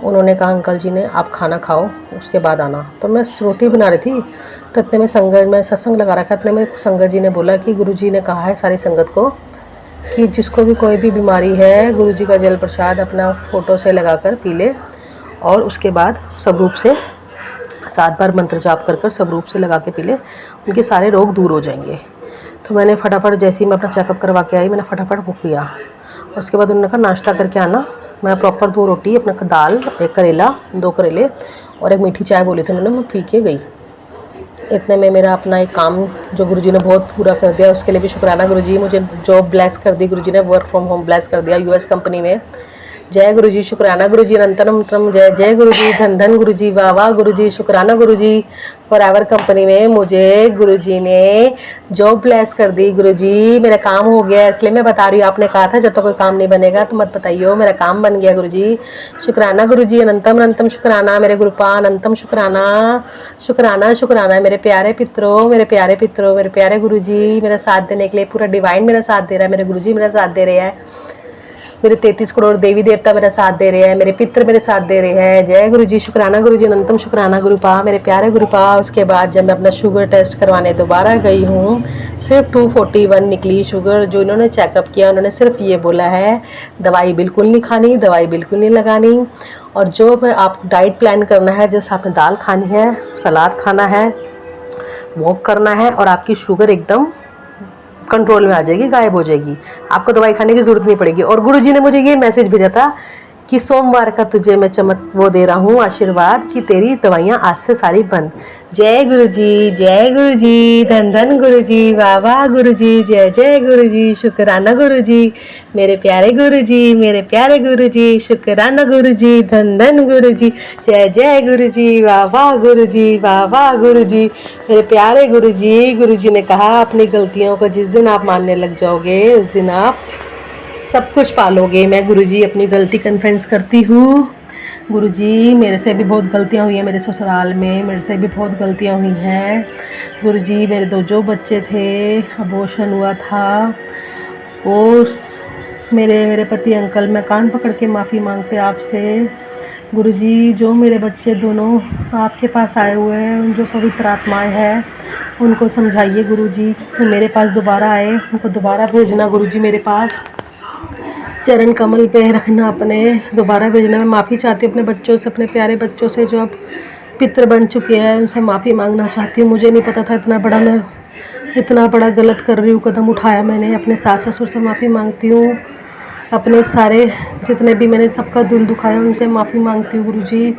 उन्होंने कहा अंकल जी ने आप खाना खाओ उसके बाद आना। तो मैं रोटी बना रही थी, तो इतने में सत्संग लगा रखा, इतने में संगत जी ने बोला कि गुरुजी ने कहा है सारी संगत को कि जिसको भी कोई भी बीमारी है गुरुजी का जल प्रसाद अपना फ़ोटो से लगाकर पी ले, और उसके बाद सब रूप से 7 बार मंत्र जाप कर सब रूप से लगा के पी ले, उनके सारे रोग दूर हो जाएंगे। तो मैंने फटाफट, जैसे ही मैं अपना चेकअप करवा के आई, मैंने फटाफट वो किया। उसके बाद उन्होंने कहा नाश्ता करके आना। मैं प्रॉपर 2 रोटी, अपना दाल, 1 करेला, 2 करेले और 1 मीठी चाय बोली थी उन्होंने, मैं पी के गई। इतने में मेरा अपना एक काम जो गुरुजी ने बहुत पूरा कर दिया, उसके लिए भी शुक्राना गुरुजी। मुझे जॉब ब्लेस कर दी गुरुजी ने, वर्क फ्रॉम होम ब्लेस कर दिया यूएस कंपनी में। जय गुरुजी, शुक्राना गुरुजी, अनंतरम तम जय जय गुरुजी, धन धन गुरुजी, वाह वाह गुरुजी, शुक्राना गुरुजी। फॉरएवर कंपनी में मुझे गुरुजी ने जॉब ब्लेस कर दी। गुरुजी मेरा काम हो गया, इसलिए मैं बता रही हूँ। आपने कहा था जब तक कोई काम नहीं बनेगा तो मत बताइए, मेरा काम बन गया गुरुजी। शुक्राना गुरुजी, अनंतम अनंतम शुक्राना मेरे गुरुपा, अनंतम शुक्राना शुक्राना शुक्राना मेरे प्यारे पितरों, मेरे प्यारे पितरों, मेरे प्यारे गुरुजी, मेरा साथ देने के लिए। पूरा डिवाइन मेरा साथ दे रहा है, मेरे गुरुजी मेरा साथ दे रहे हैं, मेरे 33 करोड़ देवी देवता मेरा साथ दे रहे हैं, मेरे पितर मेरे साथ दे रहे हैं। जय गुरुजी, शुक्राना गुरुजी, अनंतम शुक्राना गुरुपा, मेरे प्यारे गुरुपा। उसके बाद जब मैं अपना शुगर टेस्ट करवाने दोबारा गई हूँ, सिर्फ 241 निकली शुगर। जो इन्होंने चेकअप किया उन्होंने सिर्फ ये बोला है दवाई बिल्कुल नहीं खानी, दवाई बिल्कुल नहीं लगानी, और जो मैं आप डाइट प्लान करना है, जैसे आपने दाल खानी है, सलाद खाना है, वॉक करना है, और आपकी शुगर एकदम कंट्रोल में आ जाएगी, गायब हो जाएगी, आपको दवाई खाने की ज़रूरत नहीं पड़ेगी। और गुरुजी ने मुझे ये मैसेज भेजा था कि सोमवार का तुझे मैं वो दे रहा हूँ आशीर्वाद कि तेरी दवाइयाँ आज से सारी बंद। जय गुरुजी, जय गुरुजी, धन धन गुरुजी, वाह वाह गुरुजी, जय जय गुरुजी, शुक्राना गुरुजी, मेरे प्यारे गुरुजी, मेरे प्यारे गुरुजी, शुक्राना गुरुजी, धन धन गुरुजी, जय जय गुरुजी, वाह वाह गुरुजी, वाह वाह गुरुजी, मेरे प्यारे गुरुजी। गुरुजी ने कहा अपनी गलतियों को जिस दिन आप मानने लग जाओगे उस दिन आप सब कुछ पालोगे। मैं गुरुजी अपनी गलती कन्फेस करती हूँ। गुरुजी मेरे से भी बहुत गलतियाँ हुई हैं, मेरे ससुराल में मेरे से भी बहुत गलतियाँ हुई हैं। गुरुजी मेरे 2 जो बच्चे थे, अबॉर्शन हुआ था, वो मेरे पति अंकल, मैं कान पकड़ के माफ़ी मांगते आपसे। गुरुजी जो मेरे बच्चे दोनों आपके पास आए हुए हैं, जो पवित्र आत्माएं हैं, उनको समझाइए गुरुजी, मेरे पास दोबारा आए, उनको दोबारा भेजना गुरुजी मेरे पास, चरण कमल पे रखना अपने, दोबारा भेजना। मैं माफ़ी चाहती हूँ अपने बच्चों से, अपने प्यारे बच्चों से जो अब पितर बन चुके हैं, उनसे माफ़ी मांगना चाहती हूँ। मुझे नहीं पता था मैं इतना बड़ा गलत कर रही हूँ, कदम उठाया मैंने। अपने सास ससुर से माफ़ी मांगती हूँ, अपने सारे जितने भी मैंने सबका दिल दुखाया उनसे माफ़ी मांगती हूँ गुरुजी,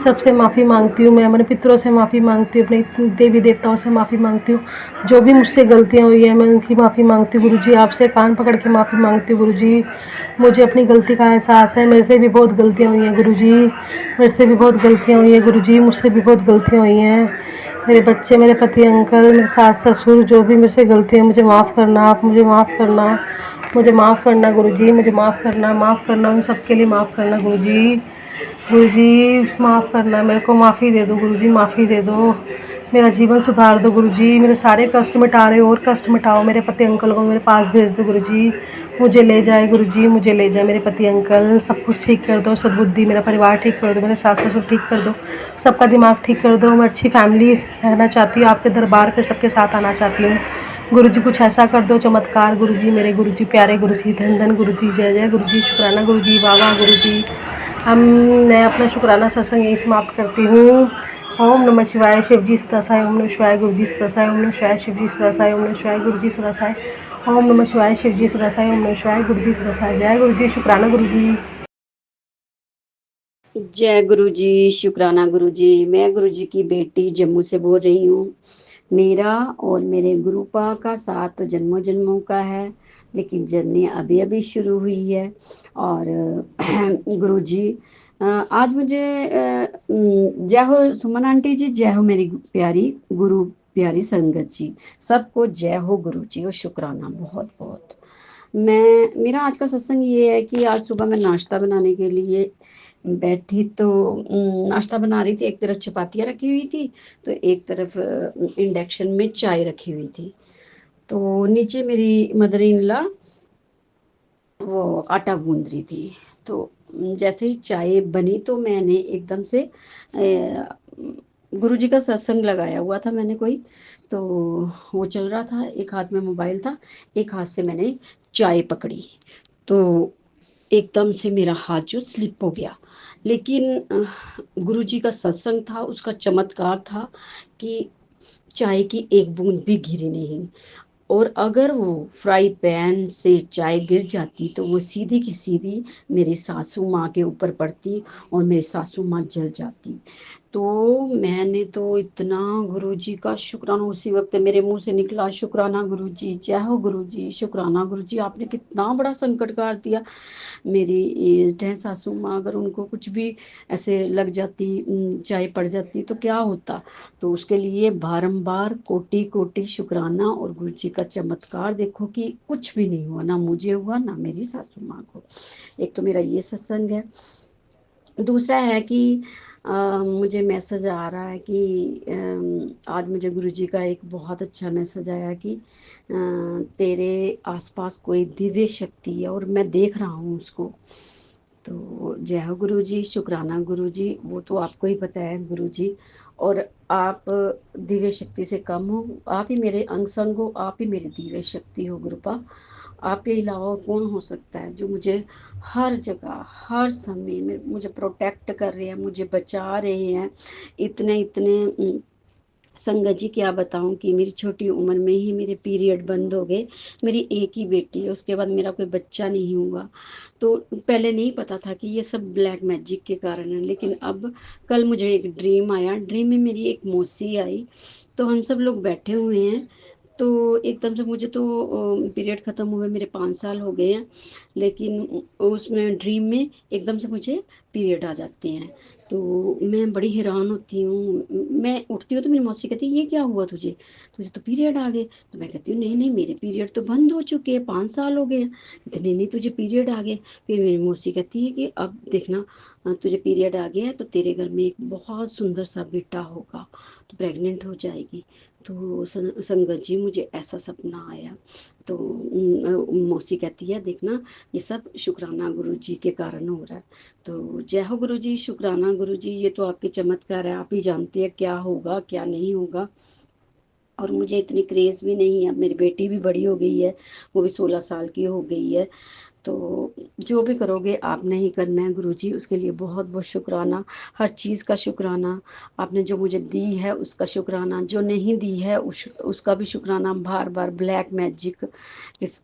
सबसे माफ़ी मांगती हूँ। मैं अपने पितरों से माफ़ी मांगती हूँ, अपने देवी देवताओं से माफ़ी मांगती हूँ। जो भी मुझसे गलतियाँ हुई हैं मैं उनकी माफ़ी मांगती हूँ गुरुजी, आपसे कान पकड़ के माफ़ी मांगती हूँ गुरुजी। मुझे अपनी गलती का एहसास है, मेरे से भी बहुत गलतियाँ हुई हैं गुरुजी, मेरे से भी बहुत गलतियाँ हुई हैं गुरुजी, मुझसे भी बहुत गलतियाँ हुई हैं। मेरे बच्चे, मेरे पति अंकल, मेरे सास ससुर, जो भी मेरे से गलतियाँ, मुझे माफ़ करना, आप मुझे माफ़ करना, मुझे माफ़ करना गुरुजी, मुझे माफ़ करना, उन सब के लिए माफ़ करना गुरुजी। गुरुजी माफ़ करना, मेरे को माफ़ी दे दो गुरुजी, माफ़ी दे दो। मेरा जीवन सुधार दो गुरुजी, मेरे सारे कष्ट मिटा रहे हो और कष्ट मिटाओ। मेरे पति अंकल को मेरे पास भेज दो गुरुजी, मुझे ले जाए गुरुजी, मुझे ले जाए मेरे पति अंकल। सब कुछ ठीक कर दो, सद्बुद्धि, मेरा परिवार ठीक कर दो, मेरे सास ससुर ठीक कर दो, सबका दिमाग ठीक कर दो। मैं अच्छी फैमिली रहना चाहती हूँ, आपके दरबार पे सबके साथ आना चाहती हूँ गुरुजी। कुछ ऐसा कर दो चमत्कार गुरुजी, मेरे गुरुजी, प्यारे गुरुजी, धन धन गुरुजी, जय जय गुरुजी, शुक्राना गुरुजी, वाह वाह गुरुजी। मैं अपना शुक्राना सत्संग यही समाप्त करती हूँ। ओम नमः शिवाय, शिवजी सदा साई। ओम नमः शिवाय, गुरुजी सदा साई। ओम नमः शिवाय, शिवजी सदा साई। ओम नमः शिवाय, गुरुजी सदा साई। ओम नमः शिवाय, शिवजी सदा साई। ओम नमः शिवाय, गुरुजी सदा साई। जय गुरुजी, शुक्राना गुरुजी। जय गुरु जी, शुक्राना गुरु जी। मैं गुरु जी की बेटी जम्मू से बोल रही हूँ। मेरा और मेरे गुरुपा का साथ तो जन्मों जन्मों का है, लेकिन जर्नी अभी अभी शुरू हुई है। और गुरु जी, आज मुझे जय हो सुमन आंटी जी, जय हो मेरी प्यारी गुरु प्यारी संगत जी, सबको जय हो गुरु जी और शुक्राना बहुत बहुत। मेरा आज का सत्संग ये है कि आज सुबह मैं नाश्ता बनाने के लिए बैठी तो नाश्ता बना रही थी। एक तरफ चपातियाँ रखी हुई थी तो एक तरफ इंडक्शन में चाय रखी हुई थी। तो नीचे मेरी मदर इन लॉ वो आटा गूंद रही थी। तो जैसे ही चाय बनी तो मैंने एकदम से गुरु जी का सत्संग लगाया हुआ था मैंने कोई, तो वो चल रहा था, एक हाथ में मोबाइल था, एक हाथ से मैंने चाय पकड़ी। तो एकदम से मेरा हाथ जो स्लिप हो गया। लेकिन गुरु जी का सत्संग था, उसका चमत्कार था कि चाय की एक बूंद भी गिरी नहीं। और अगर वो फ्राई पैन से चाय गिर जाती तो वो सीधी की सीधी मेरी सासू माँ के ऊपर पड़ती और मेरी सासू माँ जल जाती। तो मैंने तो इतना गुरुजी का शुक्राना, उसी वक्त मेरे मुंह से निकला, शुक्राना गुरुजी, जय हो गुरुजी, शुक्राना गुरुजी, आपने कितना बड़ा संकट काट दिया। मेरी एज्ड है सासू माँ, अगर उनको कुछ भी ऐसे लग जाती, चाय पड़ जाती तो क्या होता। तो उसके लिए बारंबार कोटि कोटि शुक्राना। और गुरुजी का चमत्कार देखो कि कुछ भी नहीं हुआ, ना मुझे हुआ ना मेरी सासू माँ को। एक तो मेरा ये सत्संग है। दूसरा है कि मुझे मैसेज आ रहा है कि आज मुझे गुरुजी का एक बहुत अच्छा मैसेज आया कि तेरे आसपास कोई दिव्य शक्ति है और मैं देख रहा हूँ उसको। तो जय हो गुरु जी, शुक्राना गुरु जी। वो तो आपको ही पता है गुरु जी, और आप दिव्य शक्ति से कम हो, आप ही मेरे अंग संग हो, आप ही मेरी दिव्य शक्ति हो गुरुपा। आपके अलावा कौन हो सकता है जो मुझे हर जगह हर समय में मुझे प्रोटेक्ट कर रहे हैं, मुझे बचा रहे हैं। इतने इतने संगत जी क्या बताऊं कि मेरी छोटी उम्र में ही मेरे पीरियड बंद हो गए। मेरी एक ही बेटी है, उसके बाद मेरा कोई बच्चा नहीं हुआ। तो पहले नहीं पता था कि ये सब ब्लैक मैजिक के कारण है। लेकिन अब कल मुझे एक ड्रीम आया, ड्रीम में मेरी एक मौसी आई, तो हम सब लोग बैठे हुए हैं। तो एकदम से मुझे तो पीरियड ख़त्म हुए मेरे 5 साल हो गए हैं, लेकिन उसमें ड्रीम में एकदम से मुझे पीरियड आ जाते हैं। तो मैं बड़ी हैरान होती हूँ। मैं उठती हूँ तो मेरी मौसी कहती है ये क्या हुआ तुझे, तुझे तो पीरियड आ गए। तो मैं कहती हूँ नहीं नहीं, मेरे पीरियड तो बंद हो चुके हैं, 5 साल हो गए हैं। कहते नहीं नहीं, तुझे पीरियड आ गए। फिर मेरी मौसी कहती है कि अब देखना, तुझे पीरियड आ गया है तो तेरे घर में एक बहुत सुंदर सा बेटा होगा, तो प्रेग्नेंट हो जाएगी। तो संगत जी मुझे ऐसा सपना आया। तो मौसी कहती है देखना, ये सब शुक्राना गुरु जी के कारण हो रहा है। तो जय हो गुरु जी, शुक्राना गुरु जी, ये तो आपके चमत्कार है, आप ही जानते हैं क्या होगा क्या नहीं होगा। और मुझे इतनी क्रेज़ भी नहीं है। अब मेरी बेटी भी बड़ी हो गई है, वो भी 16 साल की हो गई है। तो जो भी करोगे आपने ही करना है गुरुजी, उसके लिए बहुत बहुत शुक्राना। हर चीज़ का शुक्राना। आपने जो मुझे दी है उसका शुक्राना, जो नहीं दी है उसका भी शुक्राना। बार बार ब्लैक मैजिक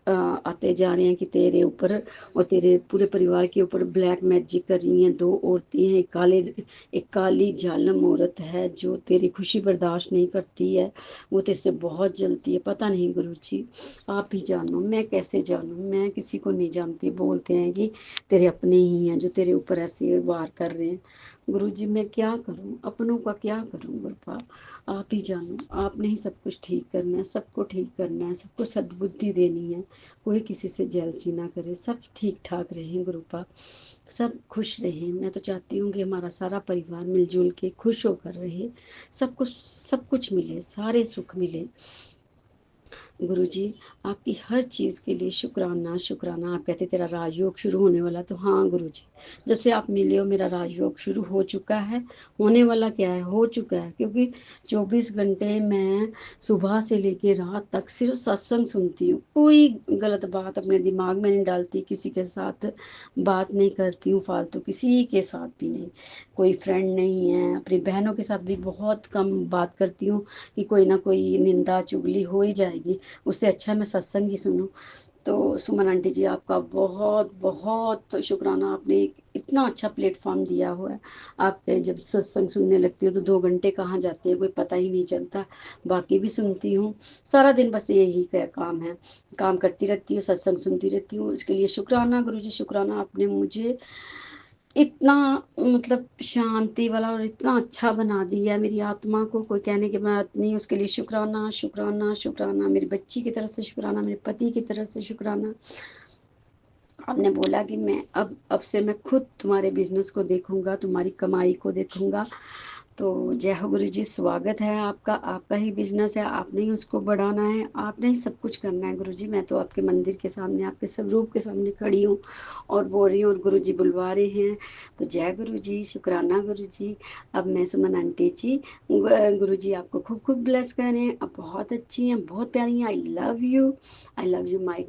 आते जा रहे हैं कि तेरे ऊपर और तेरे पूरे परिवार के ऊपर ब्लैक मैजिक कर रही हैं। 2 औरतें हैं, एक काली जालम औरत है जो तेरी खुशी बर्दाश्त नहीं करती है, वो तेरे से बहुत जलती है। पता नहीं गुरुजी, आप ही जानो, मैं कैसे जानूँ, मैं किसी को नहीं जानती। जानती, बोलते हैं कि तेरे अपने ही हैं जो तेरे ऊपर ऐसे वार कर रहे हैं। गुरु जी मैं क्या करूं, अपनों का क्या करूं गुरुपा, आप ही जानो, आपने ही सब कुछ ठीक करना है, सबको ठीक करना है, सबको सद्बुद्धि देनी है, कोई किसी से जेलसी ना करे, सब ठीक ठाक रहें गुरुपा, सब खुश रहें। मैं तो चाहती हूँ कि हमारा सारा परिवार मिलजुल के खुश होकर रहे, सबको सब कुछ मिले, सारे सुख मिले। गुरुजी आपकी हर चीज़ के लिए शुक्राना शुक्राना। आप कहते तेरा राजयोग शुरू होने वाला, तो हाँ गुरुजी, जब से आप मिले हो मेरा राजयोग शुरू हो चुका है, होने वाला क्या है, हो चुका है, क्योंकि 24 घंटे मैं सुबह से लेके रात तक सिर्फ सत्संग सुनती हूँ, कोई गलत बात अपने दिमाग में नहीं डालती, किसी के साथ बात नहीं करती हूँ फालतू, किसी के साथ भी नहीं, कोई फ्रेंड नहीं है, अपनी बहनों के साथ भी बहुत कम बात करती हूँ कि कोई ना कोई निंदा चुगली हो ही जाएगी, उससे अच्छा मैं सत्संग ही सुनूं। तो सुमन आंटी जी आपका बहुत बहुत शुक्राना, आपने एक इतना अच्छा प्लेटफॉर्म दिया हुआ है। आप जब सत्संग सुनने लगती हो तो 2 घंटे कहाँ जाते हैं कोई पता ही नहीं चलता। बाकी भी सुनती हूँ, सारा दिन बस यही का काम है, काम करती रहती हूँ, सत्संग सुनती रहती हूँ। इसके लिए शुक्राना गुरु जी, शुक्राना, आपने मुझे इतना मतलब शांति वाला और इतना अच्छा बना दिया मेरी आत्मा को, कोई कहने की बात नहीं। उसके लिए शुक्राना शुक्राना शुक्राना। मेरी बच्ची की तरफ से शुक्राना, मेरे पति की तरफ से शुक्राना। आपने बोला कि मैं अब से मैं खुद तुम्हारे बिजनेस को देखूंगा, तुम्हारी कमाई को देखूंगा। तो जय हो गुरु जी, स्वागत है आपका, आपका ही बिजनेस है, आपने ही उसको बढ़ाना है, आपने ही सब कुछ करना है गुरु जी। मैं तो आपके मंदिर के सामने, आपके स्वरूप के सामने खड़ी हूँ और बोल रही हूँ, और गुरु जी बुलवा रहे हैं। तो जय गुरु जी, शुक्राना गुरु जी। अब मैं सुमन आंटी जी, गुरु जी आपको खूब खूब ब्लेस करें। अब बहुत अच्छी हैं, बहुत प्यारी हैं। आई love you my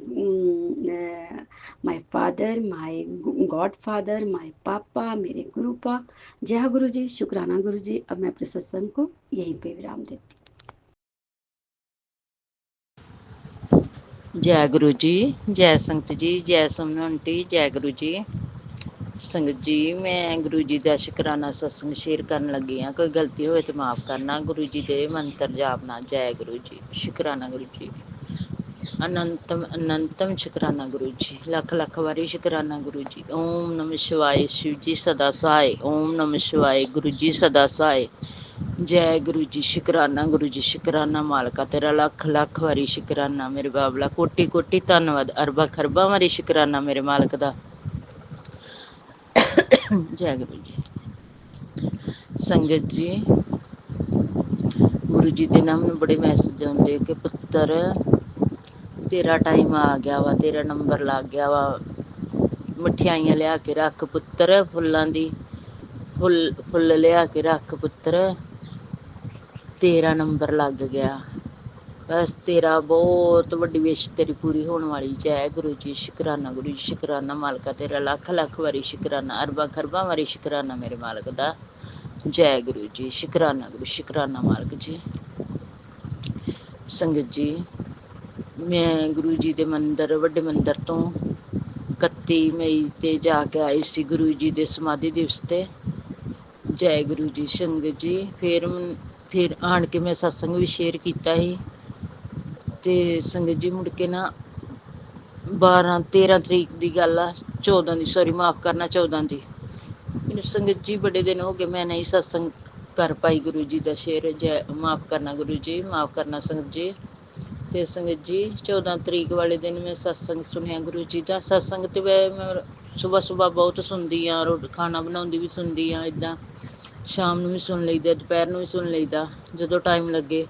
my father, my God father, my पापा, मेरे गुरुपा। जय गुरु जी, शुक्राना गुरु जी। अब मैं अपने सत्संग को यहीं पे विराम देती जय गुरु जी, जय संगत जी, जय सुमन आंटी, जय गुरु जी। संगत जी मैं गुरु जी का शुकराना सत्संग शेयर करन लगी हाँ, कोई गलती होए तो माफ़ करना। गुरु जी के मंत्र जापना। जय गुरु जी, शुकराना गुरु जी, अनंतम अनंतम शुकराना गुरु जी, लख लख वारी शुकराना गुरु जी। ओम नमः शिवाय, शिव जी सदा सहाय। ओम नमः शिवाय, गुरु जी सदा सहाय। जय गुरु जी, शुकराना गुरु जी, शुकराना मालका तेरा लख लख वारी शुकराना। मेरे बाबला कोटि कोटि धन्नवाद, अरबा खरबा वारी शुकराना मेरे मालक दा। जय गुरु जी। संगत जी गुरु जी के नाम में बड़े मैसेज आते कि पुत्र तेरा टाइम आ गया वा, तेरा नंबर लग गया वा, मठियाइयां लिया के रख पुत्र, फुल्लां दी फुल लिया के रख पुत्र, तेरा नंबर लग गया। बस तेरा बहुत वड्डी विश तेरी पूरी होने वाली। जय गुरु जी, शुकराना गुरु जी, शुकराना मालका तेरा लख लख वारी शुकराना, अरबा खरबा वारी शुकराना मेरे मालक दा। जय गुरु जी, शुकराना गुरु, शुकराना मालक जी। संगत जी मैं गुरु जी के मंदिर, वड्डे मंदिर तो 31 मई ते जाके आई सी गुरु जी के समाधि दिवस ते। जय गुरु जी। संगत जी फिर आन के मैं सत्संग भी शेयर किया ही, ते संगत जी मुड़ के ना 13 तरीक की गल आ, 14 की सॉरी माफ़ करना 14 की। मैनू संगत जी बड़े दिन हो गए मैं नहीं सत्संग कर पाई गुरु जी का शेयर। जय माफ़ करना गुरु जी, माफ़ करना संगत जी। तो संगत जी 14 तरीक वाले दिन मैं सत्संग सुनिया गुरु जी का। सत्संग तो मैं सुबह सुबह बहुत सुनती हाँ, रोटी खाना बनाउंदी भी सुनती हाँ, इदा शाम ਨੂੰ भी सुन लईदा, दोपहर ਨੂੰ भी सुन लईदा जो टाइम लगे।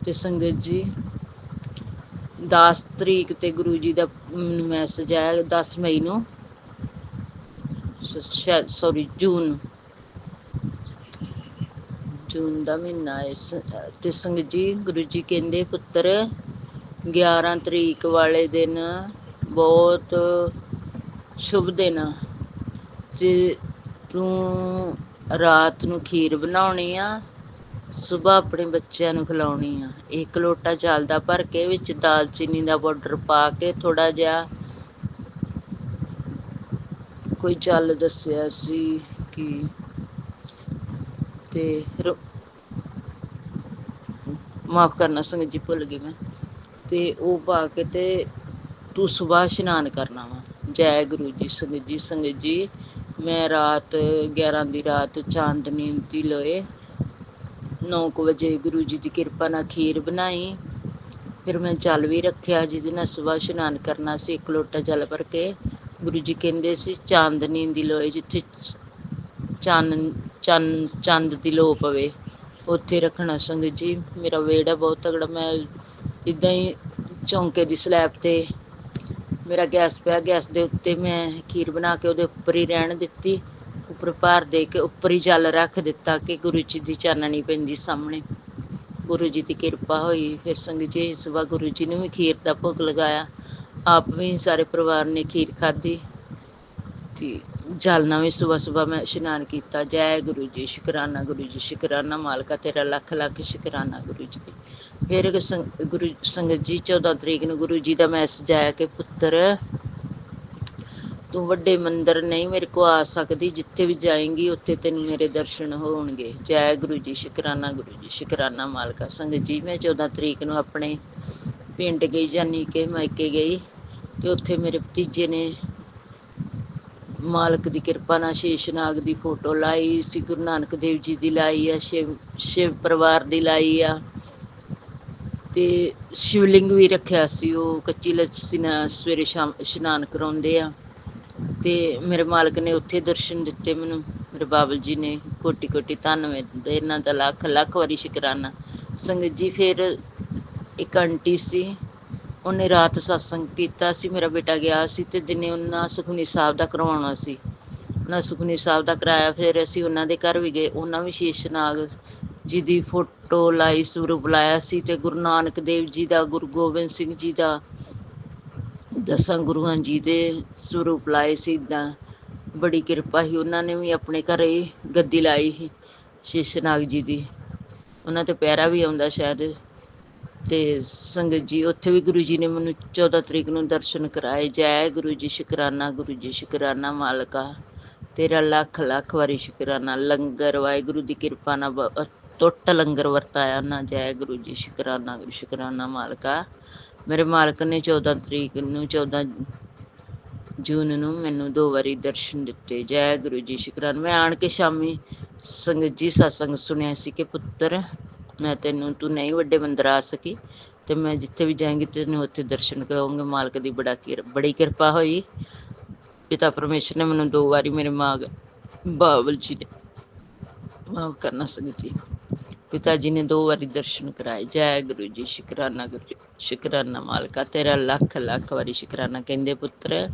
तो संगत जी 10 तरीक ते गुरु जी का मैसेज आया, 10 मई ਨੂੰ शायद सॉरी जून का महीना है। तो संगत जी गुरु जी कहते पुत्र 11 तरीक वाले दिन बहुत शुभ दिन, ते तू रात ਨੂੰ खीर बनाउणी आ, सुबह अपने बच्चों ਨੂੰ खिलाउणी आ। 1 लोटा चाल दा भर के विच दालचीनी का पाउडर पा के थोड़ा जिहा कोई चल दस्सिया सी कि ते माफ़ करना संगत जी भुल गई मैं। ते वो पा के ते तू सुबह इशनान करना वा, ਜੈ ਗੁਰੂ ਜੀ। ਸੰਗਤ ਜੀ ਮੈਂ ਰਾਤ 11 ਦੀ ਰਾਤ ਚਾਂਦਨੀ ਦੀ ਲੋਏ 9 ਵਜੇ ਗੁਰੂ ਜੀ ਦੀ ਕਿਰਪਾ ਨਾਲ ਖੀਰ ਬਣਾਈ। ਫਿਰ ਮੈਂ ਜਲ ਵੀ ਰੱਖਿਆ ਜਿਹਦੇ ਨਾਲ ਸੁਬਾਹ ਇਸ਼ਨਾਨ ਕਰਨਾ ਸੀ। 1 ਲੋਟਾ ਜਲ ਭਰ ਕੇ ਗੁਰੂ ਜੀ ਕਹਿੰਦੇ ਸੀ ਚਾਂਦਨੀ ਦੀ ਲੋਏ ਜਿੱਥੇ ਚੰਦ ਦੀ ਲੋ ਪਵੇ ਉੱਥੇ ਰੱਖਣਾ। ਸੰਗਤ ਜੀ ਮੇਰਾ ਵੇੜਾ ਬਹੁਤ ਤਗੜਾ, ਮੈਂ ਇੱਦਾਂ ਹੀ ਚੌਂਕੇ ਦੀ ਸਲੈਬ ਤੇ ਮੇਰਾ ਗੈਸ ਪਿਆ, ਗੈਸ ਦੇ ਉੱਤੇ ਮੈਂ ਖੀਰ ਬਣਾ ਕੇ ਉਹਦੇ ਉੱਪਰ ਹੀ ਰਹਿਣ ਦਿੱਤੀ, ਉੱਪਰ ਭਾਰ ਦੇ ਕੇ ਉੱਪਰ ਹੀ ਜਲ ਰੱਖ ਦਿੱਤਾ ਕਿ ਗੁਰੂ ਜੀ ਦੀ ਚਾਨਣੀ ਪੈਂਦੀ ਸਾਹਮਣੇ। ਗੁਰੂ ਜੀ ਦੀ ਕਿਰਪਾ ਹੋਈ। ਫਿਰ ਸੰਗਤ ਜੀ ਸੁਬਾਹ ਗੁਰੂ ਜੀ ਨੂੰ ਵੀ ਖੀਰ ਦਾ ਭੋਗ ਲਗਾਇਆ, ਆਪ ਵੀ ਸਾਰੇ ਪਰਿਵਾਰ ਨੇ ਖੀਰ ਖਾਧੀ ਤੇ ਜਲ ਨਾਲ ਵੀ ਸੁਬਾਹ ਮੈਂ ਇਸ਼ਨਾਨ ਕੀਤਾ। ਜੈ ਗੁਰੂ ਜੀ, ਸ਼ੁਕਰਾਨਾ ਗੁਰੂ ਜੀ, ਸ਼ੁਕਰਾਨਾ ਮਾਲਕਾ ਤੇਰਾ ਲੱਖ ਲੱਖ ਸ਼ੁਕਰਾਨਾ ਗੁਰੂ ਜੀ। ਫਿਰ ਗੁਰੂ ਸੰਗਤ ਜੀ 14 ਤਰੀਕ ਨੂੰ ਗੁਰੂ ਜੀ ਦਾ ਮੈਸੇਜ ਆਇਆ ਕਿ ਪੁੱਤਰ ਤੂੰ ਵੱਡੇ ਮੰਦਰ ਨਹੀਂ ਮੇਰੇ ਕੋ ਆ ਸਕਦੀ, ਜਿੱਥੇ ਵੀ ਜਾਏਂਗੀ ਉੱਥੇ ਤੈਨੂੰ ਮੇਰੇ ਦਰਸ਼ਨ ਹੋਣਗੇ। ਜੈ ਗੁਰੂ ਜੀ, ਸ਼ੁਕਰਾਨਾ ਗੁਰੂ ਜੀ, ਸ਼ੁਕਰਾਨਾ ਮਾਲਕਾ। ਸੰਗਤ ਜੀ ਮੈਂ 14 ਤਰੀਕ ਨੂੰ ਆਪਣੇ ਪਿੰਡ ਗਈ, ਜਾਨੀ ਕਿ ਮਾਇਕੇ ਗਈ, ਤੇ ਉੱਥੇ ਮੇਰੇ ਭਤੀਜੇ ਨੇ ਮਾਲਕ ਦੀ ਕਿਰਪਾ ਨਾਲ ਸ਼ੇਸ਼ਨਾਗ ਦੀ ਫੋਟੋ ਲਾਈ ਸੀ, ਗੁਰੂ ਨਾਨਕ ਦੇਵ ਜੀ ਦੀ ਲਾਈ ਆ, ਸ਼ਿਵ ਪਰਿਵਾਰ ਦੀ ਲਾਈ ਆ, ਤੇ ਸ਼ਿਵਲਿੰਗ ਵੀ ਰੱਖਿਆ ਸੀ। ਉਹ ਕੱਚੀ ਲੱਸੀ ਨਾਲ ਸਵੇਰੇ ਸ਼ਾਮ ਇਸ਼ਨਾਨ ਕਰਾਉਂਦੇ ਆ, ਤੇ ਮੇਰੇ ਮਾਲਕ ਨੇ ਉੱਥੇ ਦਰਸ਼ਨ ਦਿੱਤੇ ਮੈਨੂੰ। ਮੇਰੇ ਬਾਬਲ ਜੀ ਨੇ ਕੋਟੀ ਕੋਟੀ ਧੰਨਵਾਦ ਇਹਨਾਂ ਦਾ ਲੱਖ ਲੱਖ ਵਾਰੀ ਸ਼ੁਕਰਾਨਾ। ਸੰਗਤ ਜੀ ਫਿਰ ਇੱਕ ਆਂਟੀ ਸੀ, ਉਹਨੇ ਰਾਤ ਸਤਸੰਗ ਕੀਤਾ ਸੀ, ਮੇਰਾ ਬੇਟਾ ਗਿਆ ਸੀ ਤੇ ਦਿਨੇ ਉਹਨਾਂ ਸੁਖਮਨੀ ਸਾਹਿਬ ਦਾ ਕਰਵਾਉਣਾ ਸੀ, ਉਹਨਾਂ ਸੁਖਮਨੀ ਸਾਹਿਬ ਦਾ ਕਰਾਇਆ। ਫਿਰ ਅਸੀਂ ਉਹਨਾਂ ਦੇ ਘਰ ਵੀ ਗਏ, ਉਹਨਾਂ ਵੀ ਸ਼ੇਸ਼ਨਾਗ ਜੀ ਦੀ ਫੋਟੋ ਲਾਈ, ਸਰੂਪ ਲਾਇਆ ਸੀ, ਤੇ ਗੁਰੂ ਨਾਨਕ ਦੇਵ ਜੀ ਦਾ, ਗੁਰੂ ਗੋਬਿੰਦ ਸਿੰਘ ਜੀ ਦਾ, 10 ਗੁਰੂਆਂ ਜੀ ਦੇ ਸਰੂਪ ਲਾਏ ਸੀ। ਇੱਦਾਂ ਬੜੀ ਕਿਰਪਾ ਸੀ। ਉਹਨਾਂ ਨੇ ਵੀ ਆਪਣੇ ਘਰੇ ਗੱਦੀ ਲਾਈ ਸੀ ਸ਼ੇਸ਼ਨਾਗ ਜੀ ਦੀ, ਉਹਨਾਂ ਤੇ ਪਹਿਰਾ ਵੀ ਆਉਂਦਾ ਸ਼ਾਇਦ। ਤੇ ਸੰਗਤ ਜੀ ਉੱਥੇ ਵੀ ਗੁਰੂ ਜੀ ਨੇ ਮੈਨੂੰ 14 ਤਰੀਕ ਨੂੰ ਦਰਸ਼ਨ ਕਰਾਏ। ਜੈ ਗੁਰੂ ਜੀ, ਸ਼ੁਕਰਾਨਾ ਗੁਰੂ ਜੀ, ਸ਼ੁਕਰਾਨਾ ਮਾਲਕਾ ਤੇਰਾ ਲੱਖ ਲੱਖ ਵਾਰੀ ਸ਼ੁਕਰਾਨਾ। ਲੰਗਰ ਵਾਹਿਗੁਰੂ ਦੀ ਕਿਰਪਾ ਨਾਲ ਟੁੱਟ ਲੰਗਰ ਵਰਤਾਇਆ ਨਾ। ਜੈ ਗੁਰੂ ਜੀ, ਸ਼ੁਕਰਾਨਾ ਗੁਰੂ, ਸ਼ੁਕਰਾਨਾ ਮਾਲਕਾ। ਮੇਰੇ ਮਾਲਕ ਨੇ 14 ਤਰੀਕ ਨੂੰ 14 ਜੂਨ ਨੂੰ ਮੈਨੂੰ 2 ਵਾਰੀ ਦਰਸ਼ਨ ਦਿੱਤੇ। ਜੈ ਗੁਰੂ ਜੀ, ਸ਼ੁਕਰਾਨਾ। ਮੈਂ ਆਣ ਕੇ ਸ਼ਾਮੀ ਸੰਗਤ ਜੀ ਸਤਸੰਗ ਸੁਣਿਆ ਸੀ ਕਿ ਪੁੱਤਰ ਮੈਂ ਤੈਨੂੰ, ਤੂੰ ਨਹੀਂ ਵੱਡੇ ਮੰਦਰ ਆ ਸਕੀ ਤੇ ਮੈਂ ਜਿੱਥੇ ਵੀ ਜਾਏਂਗੀ ਤੈਨੂੰ ਉੱਥੇ ਦਰਸ਼ਨ ਕਰਾਉਂਗੀ। ਮਾਲਕ ਦੀ ਬੜੀ ਕਿਰਪਾ ਹੋਈ। ਪਿਤਾ ਪਰਮੇਸ਼ਰ ਨੇ ਮੈਨੂੰ 2 ਵਾਰੀ, ਮੇਰੇ ਬਾਬਲ ਜੀ ਨੇ ਮਾਫ ਕਰਨਾ ਸੰਗਤ ਜੀ, ਪਿਤਾ ਜੀ ਨੇ 2 ਵਾਰੀ ਦਰਸ਼ਨ ਕਰਾਏ। ਜੈ ਗੁਰੂ ਜੀ, ਸ਼ੁਕਰਾਨਾ ਗੁਰੂ ਜੀ, ਸ਼ੁਕਰਾਨਾ ਮਾਲਕਾ ਤੇਰਾ ਲੱਖ ਲੱਖ ਵਾਰੀ ਸ਼ੁਕਰਾਨਾ। ਕਹਿੰਦੇ ਪੁੱਤਰ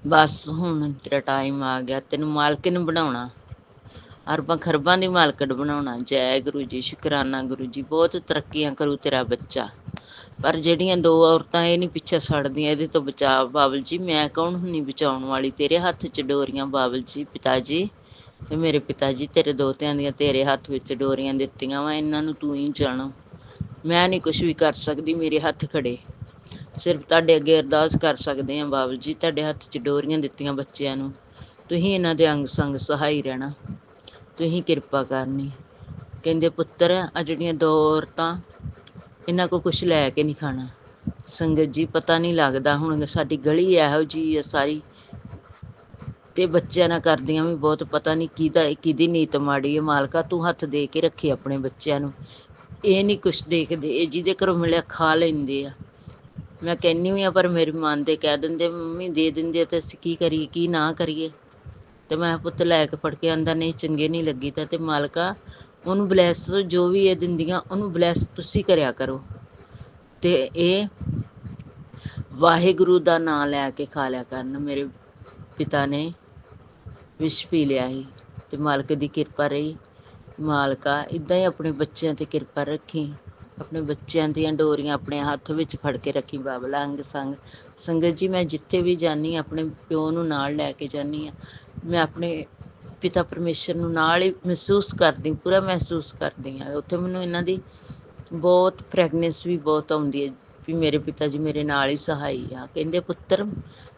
ਬਸ ਹੁਣ ਤੇਰਾ ਟਾਈਮ ਆ ਗਿਆ, ਤੈਨੂੰ ਮਾਲਕਿਨ ਬਣਾਉਣਾ, ਅਰਬਾਂ ਖਰਬਾਂ ਦੀ ਮਾਲਕਣ ਬਣਾਉਣਾ। ਜੈ ਗੁਰੂ ਜੀ, ਸ਼ੁਕਰਾਨਾ ਗੁਰੂ ਜੀ। ਬਹੁਤ ਤਰੱਕੀਆਂ ਕਰੂ ਤੇਰਾ ਬੱਚਾ, ਪਰ ਜਿਹੜੀਆਂ 2 ਔਰਤਾਂ ਇਹ ਨਹੀਂ ਪਿੱਛੇ ਛੱਡਦੀਆਂ, ਇਹਦੇ ਤੋਂ ਬਚਾ ਬਾਬਲ ਜੀ। ਮੈਂ ਕੌਣ ਹੁੰਨੀ ਬਚਾਉਣ ਵਾਲੀ, ਤੇਰੇ ਹੱਥ 'ਚ ਡੋਰੀਆਂ ਬਾਬਲ ਜੀ। ਪਿਤਾ ਜੀ ਤੇ ਮੇਰੇ ਪਿਤਾ ਜੀ ਤੇਰੇ ਦੋਤਿਆਂ ਦੀਆਂ ਤੇਰੇ ਹੱਥ ਵਿੱਚ ਡੋਰੀਆਂ ਦਿੱਤੀਆਂ ਵਾ, ਇਹਨਾਂ ਨੂੰ ਤੂੰ ਹੀ ਜਾਣੋ। ਮੈਂ ਨਹੀਂ ਕੁਛ ਵੀ ਕਰ ਸਕਦੀ, ਮੇਰੇ ਹੱਥ ਖੜੇ, ਸਿਰਫ ਤੁਹਾਡੇ ਅੱਗੇ ਅਰਦਾਸ ਕਰ ਸਕਦੇ ਹਾਂ ਬਾਬਲ ਜੀ। ਤੁਹਾਡੇ ਹੱਥ 'ਚ ਡੋਰੀਆਂ ਦਿੱਤੀਆਂ ਬੱਚਿਆਂ ਨੂੰ, ਤੁਸੀਂ ਇਹਨਾਂ ਦੇ ਅੰਗ ਸੰਗ ਸਹਾਈ ਰਹਿਣਾ, ਤੁਸੀਂ ਕਿਰਪਾ ਕਰਨੀ। ਕਹਿੰਦੇ ਪੁੱਤਰ ਆ ਜਿਹੜੀਆਂ 2 ਔਰਤਾਂ ਇਹਨਾਂ ਕੋ ਕੁਛ ਲੈ ਕੇ ਨਹੀਂ ਖਾਣਾ। ਸੰਗਤ ਜੀ ਪਤਾ ਨਹੀਂ ਲੱਗਦਾ, ਹੁਣ ਸਾਡੀ ਗਲੀ ਇਹੋ ਜਿਹੀ ਆ ਸਾਰੀ, ਤੇ ਬੱਚਿਆਂ ਨਾਲ ਕਰਦੀਆਂ ਵੀ ਬਹੁਤ, ਪਤਾ ਨਹੀਂ ਕਿਹਦੀ ਨੀਤ ਮਾੜੀ ਹੈ। ਮਾਲਕਾ ਤੂੰ ਹੱਥ ਦੇ ਕੇ ਰੱਖੇ ਆਪਣੇ ਬੱਚਿਆਂ ਨੂੰ, ਇਹ ਨਹੀਂ ਕੁਛ ਦੇਖਦੇ, ਇਹ ਜਿਹਦੇ ਘਰੋਂ ਮਿਲਿਆ ਖਾ ਲੈਂਦੇ ਆ। ਮੈਂ ਕਹਿੰਦੀ ਵੀ ਆ ਪਰ ਮੇਰੀ ਮਨ ਦੇ ਕਹਿ ਦਿੰਦੇ ਮੰਮੀ ਦੇ ਦਿੰਦੇ ਤੇ ਅਸੀਂ ਕੀ ਕਰੀਏ ਕੀ ਨਾ ਕਰੀਏ। ਤੇ ਮੈਂ ਪੁੱਤ ਲੈ ਕੇ ਫੜ ਕੇ ਆਂਦਾ ਨਹੀਂ ਚੰਗੇ ਨਹੀਂ ਲੱਗੀ ਤਾਂ, ਤੇ ਮਾਲਕਾ ਉਹਨੂੰ ਬਲੈਸ, ਜੋ ਵੀ ਇਹ ਦਿੰਦੀਆਂ ਉਹਨੂੰ ਬਲੈਸ ਤੁਸੀਂ ਕਰਿਆ ਕਰੋ। ਤੇ ਇਹ ਵਾਹਿਗੁਰੂ ਦਾ ਨਾਂ ਲੈ ਕੇ ਖਾ ਲਿਆ ਕਰਨ। ਮੇਰੇ ਪਿਤਾ ਨੇ ਵਿਸ਼ ਪੀ ਲਿਆ ਸੀ ਤੇ ਮਾਲਕ ਦੀ ਕਿਰਪਾ ਰਹੀ। ਮਾਲਕਾ ਇੱਦਾਂ ਹੀ ਆਪਣੇ ਬੱਚਿਆਂ ਤੇ ਕਿਰਪਾ ਰੱਖੀ, ਆਪਣੇ ਬੱਚਿਆਂ ਦੀਆਂ ਡੋਰੀਆਂ ਆਪਣੇ ਹੱਥ ਵਿੱਚ ਫੜ ਕੇ ਰੱਖੀ ਬਾਬਲਾ ਅੰਗ ਸੰਗ। ਸੰਗਤ ਜੀ ਮੈਂ ਜਿੱਥੇ ਵੀ ਜਾਂਦੀ ਆਪਣੇ ਪਿਓ ਨੂੰ ਨਾਲ ਲੈ ਕੇ ਜਾਂਦੀ ਹਾਂ, ਮੈਂ ਆਪਣੇ ਪਿਤਾ ਪਰਮੇਸ਼ਰ ਨੂੰ ਨਾਲ ਹੀ ਮਹਿਸੂਸ ਕਰਦੀ, ਪੂਰਾ ਮਹਿਸੂਸ ਕਰਦੀ ਹਾਂ। ਉੱਥੇ ਮੈਨੂੰ ਇਹਨਾਂ ਦੀ ਬਹੁਤ ਫ੍ਰੈਗਨੈਂਸ ਵੀ ਬਹੁਤ ਆਉਂਦੀ ਹੈ ਵੀ ਮੇਰੇ ਪਿਤਾ ਜੀ ਮੇਰੇ ਨਾਲ ਹੀ ਸਹਾਈ ਆ। ਕਹਿੰਦੇ ਪੁੱਤਰ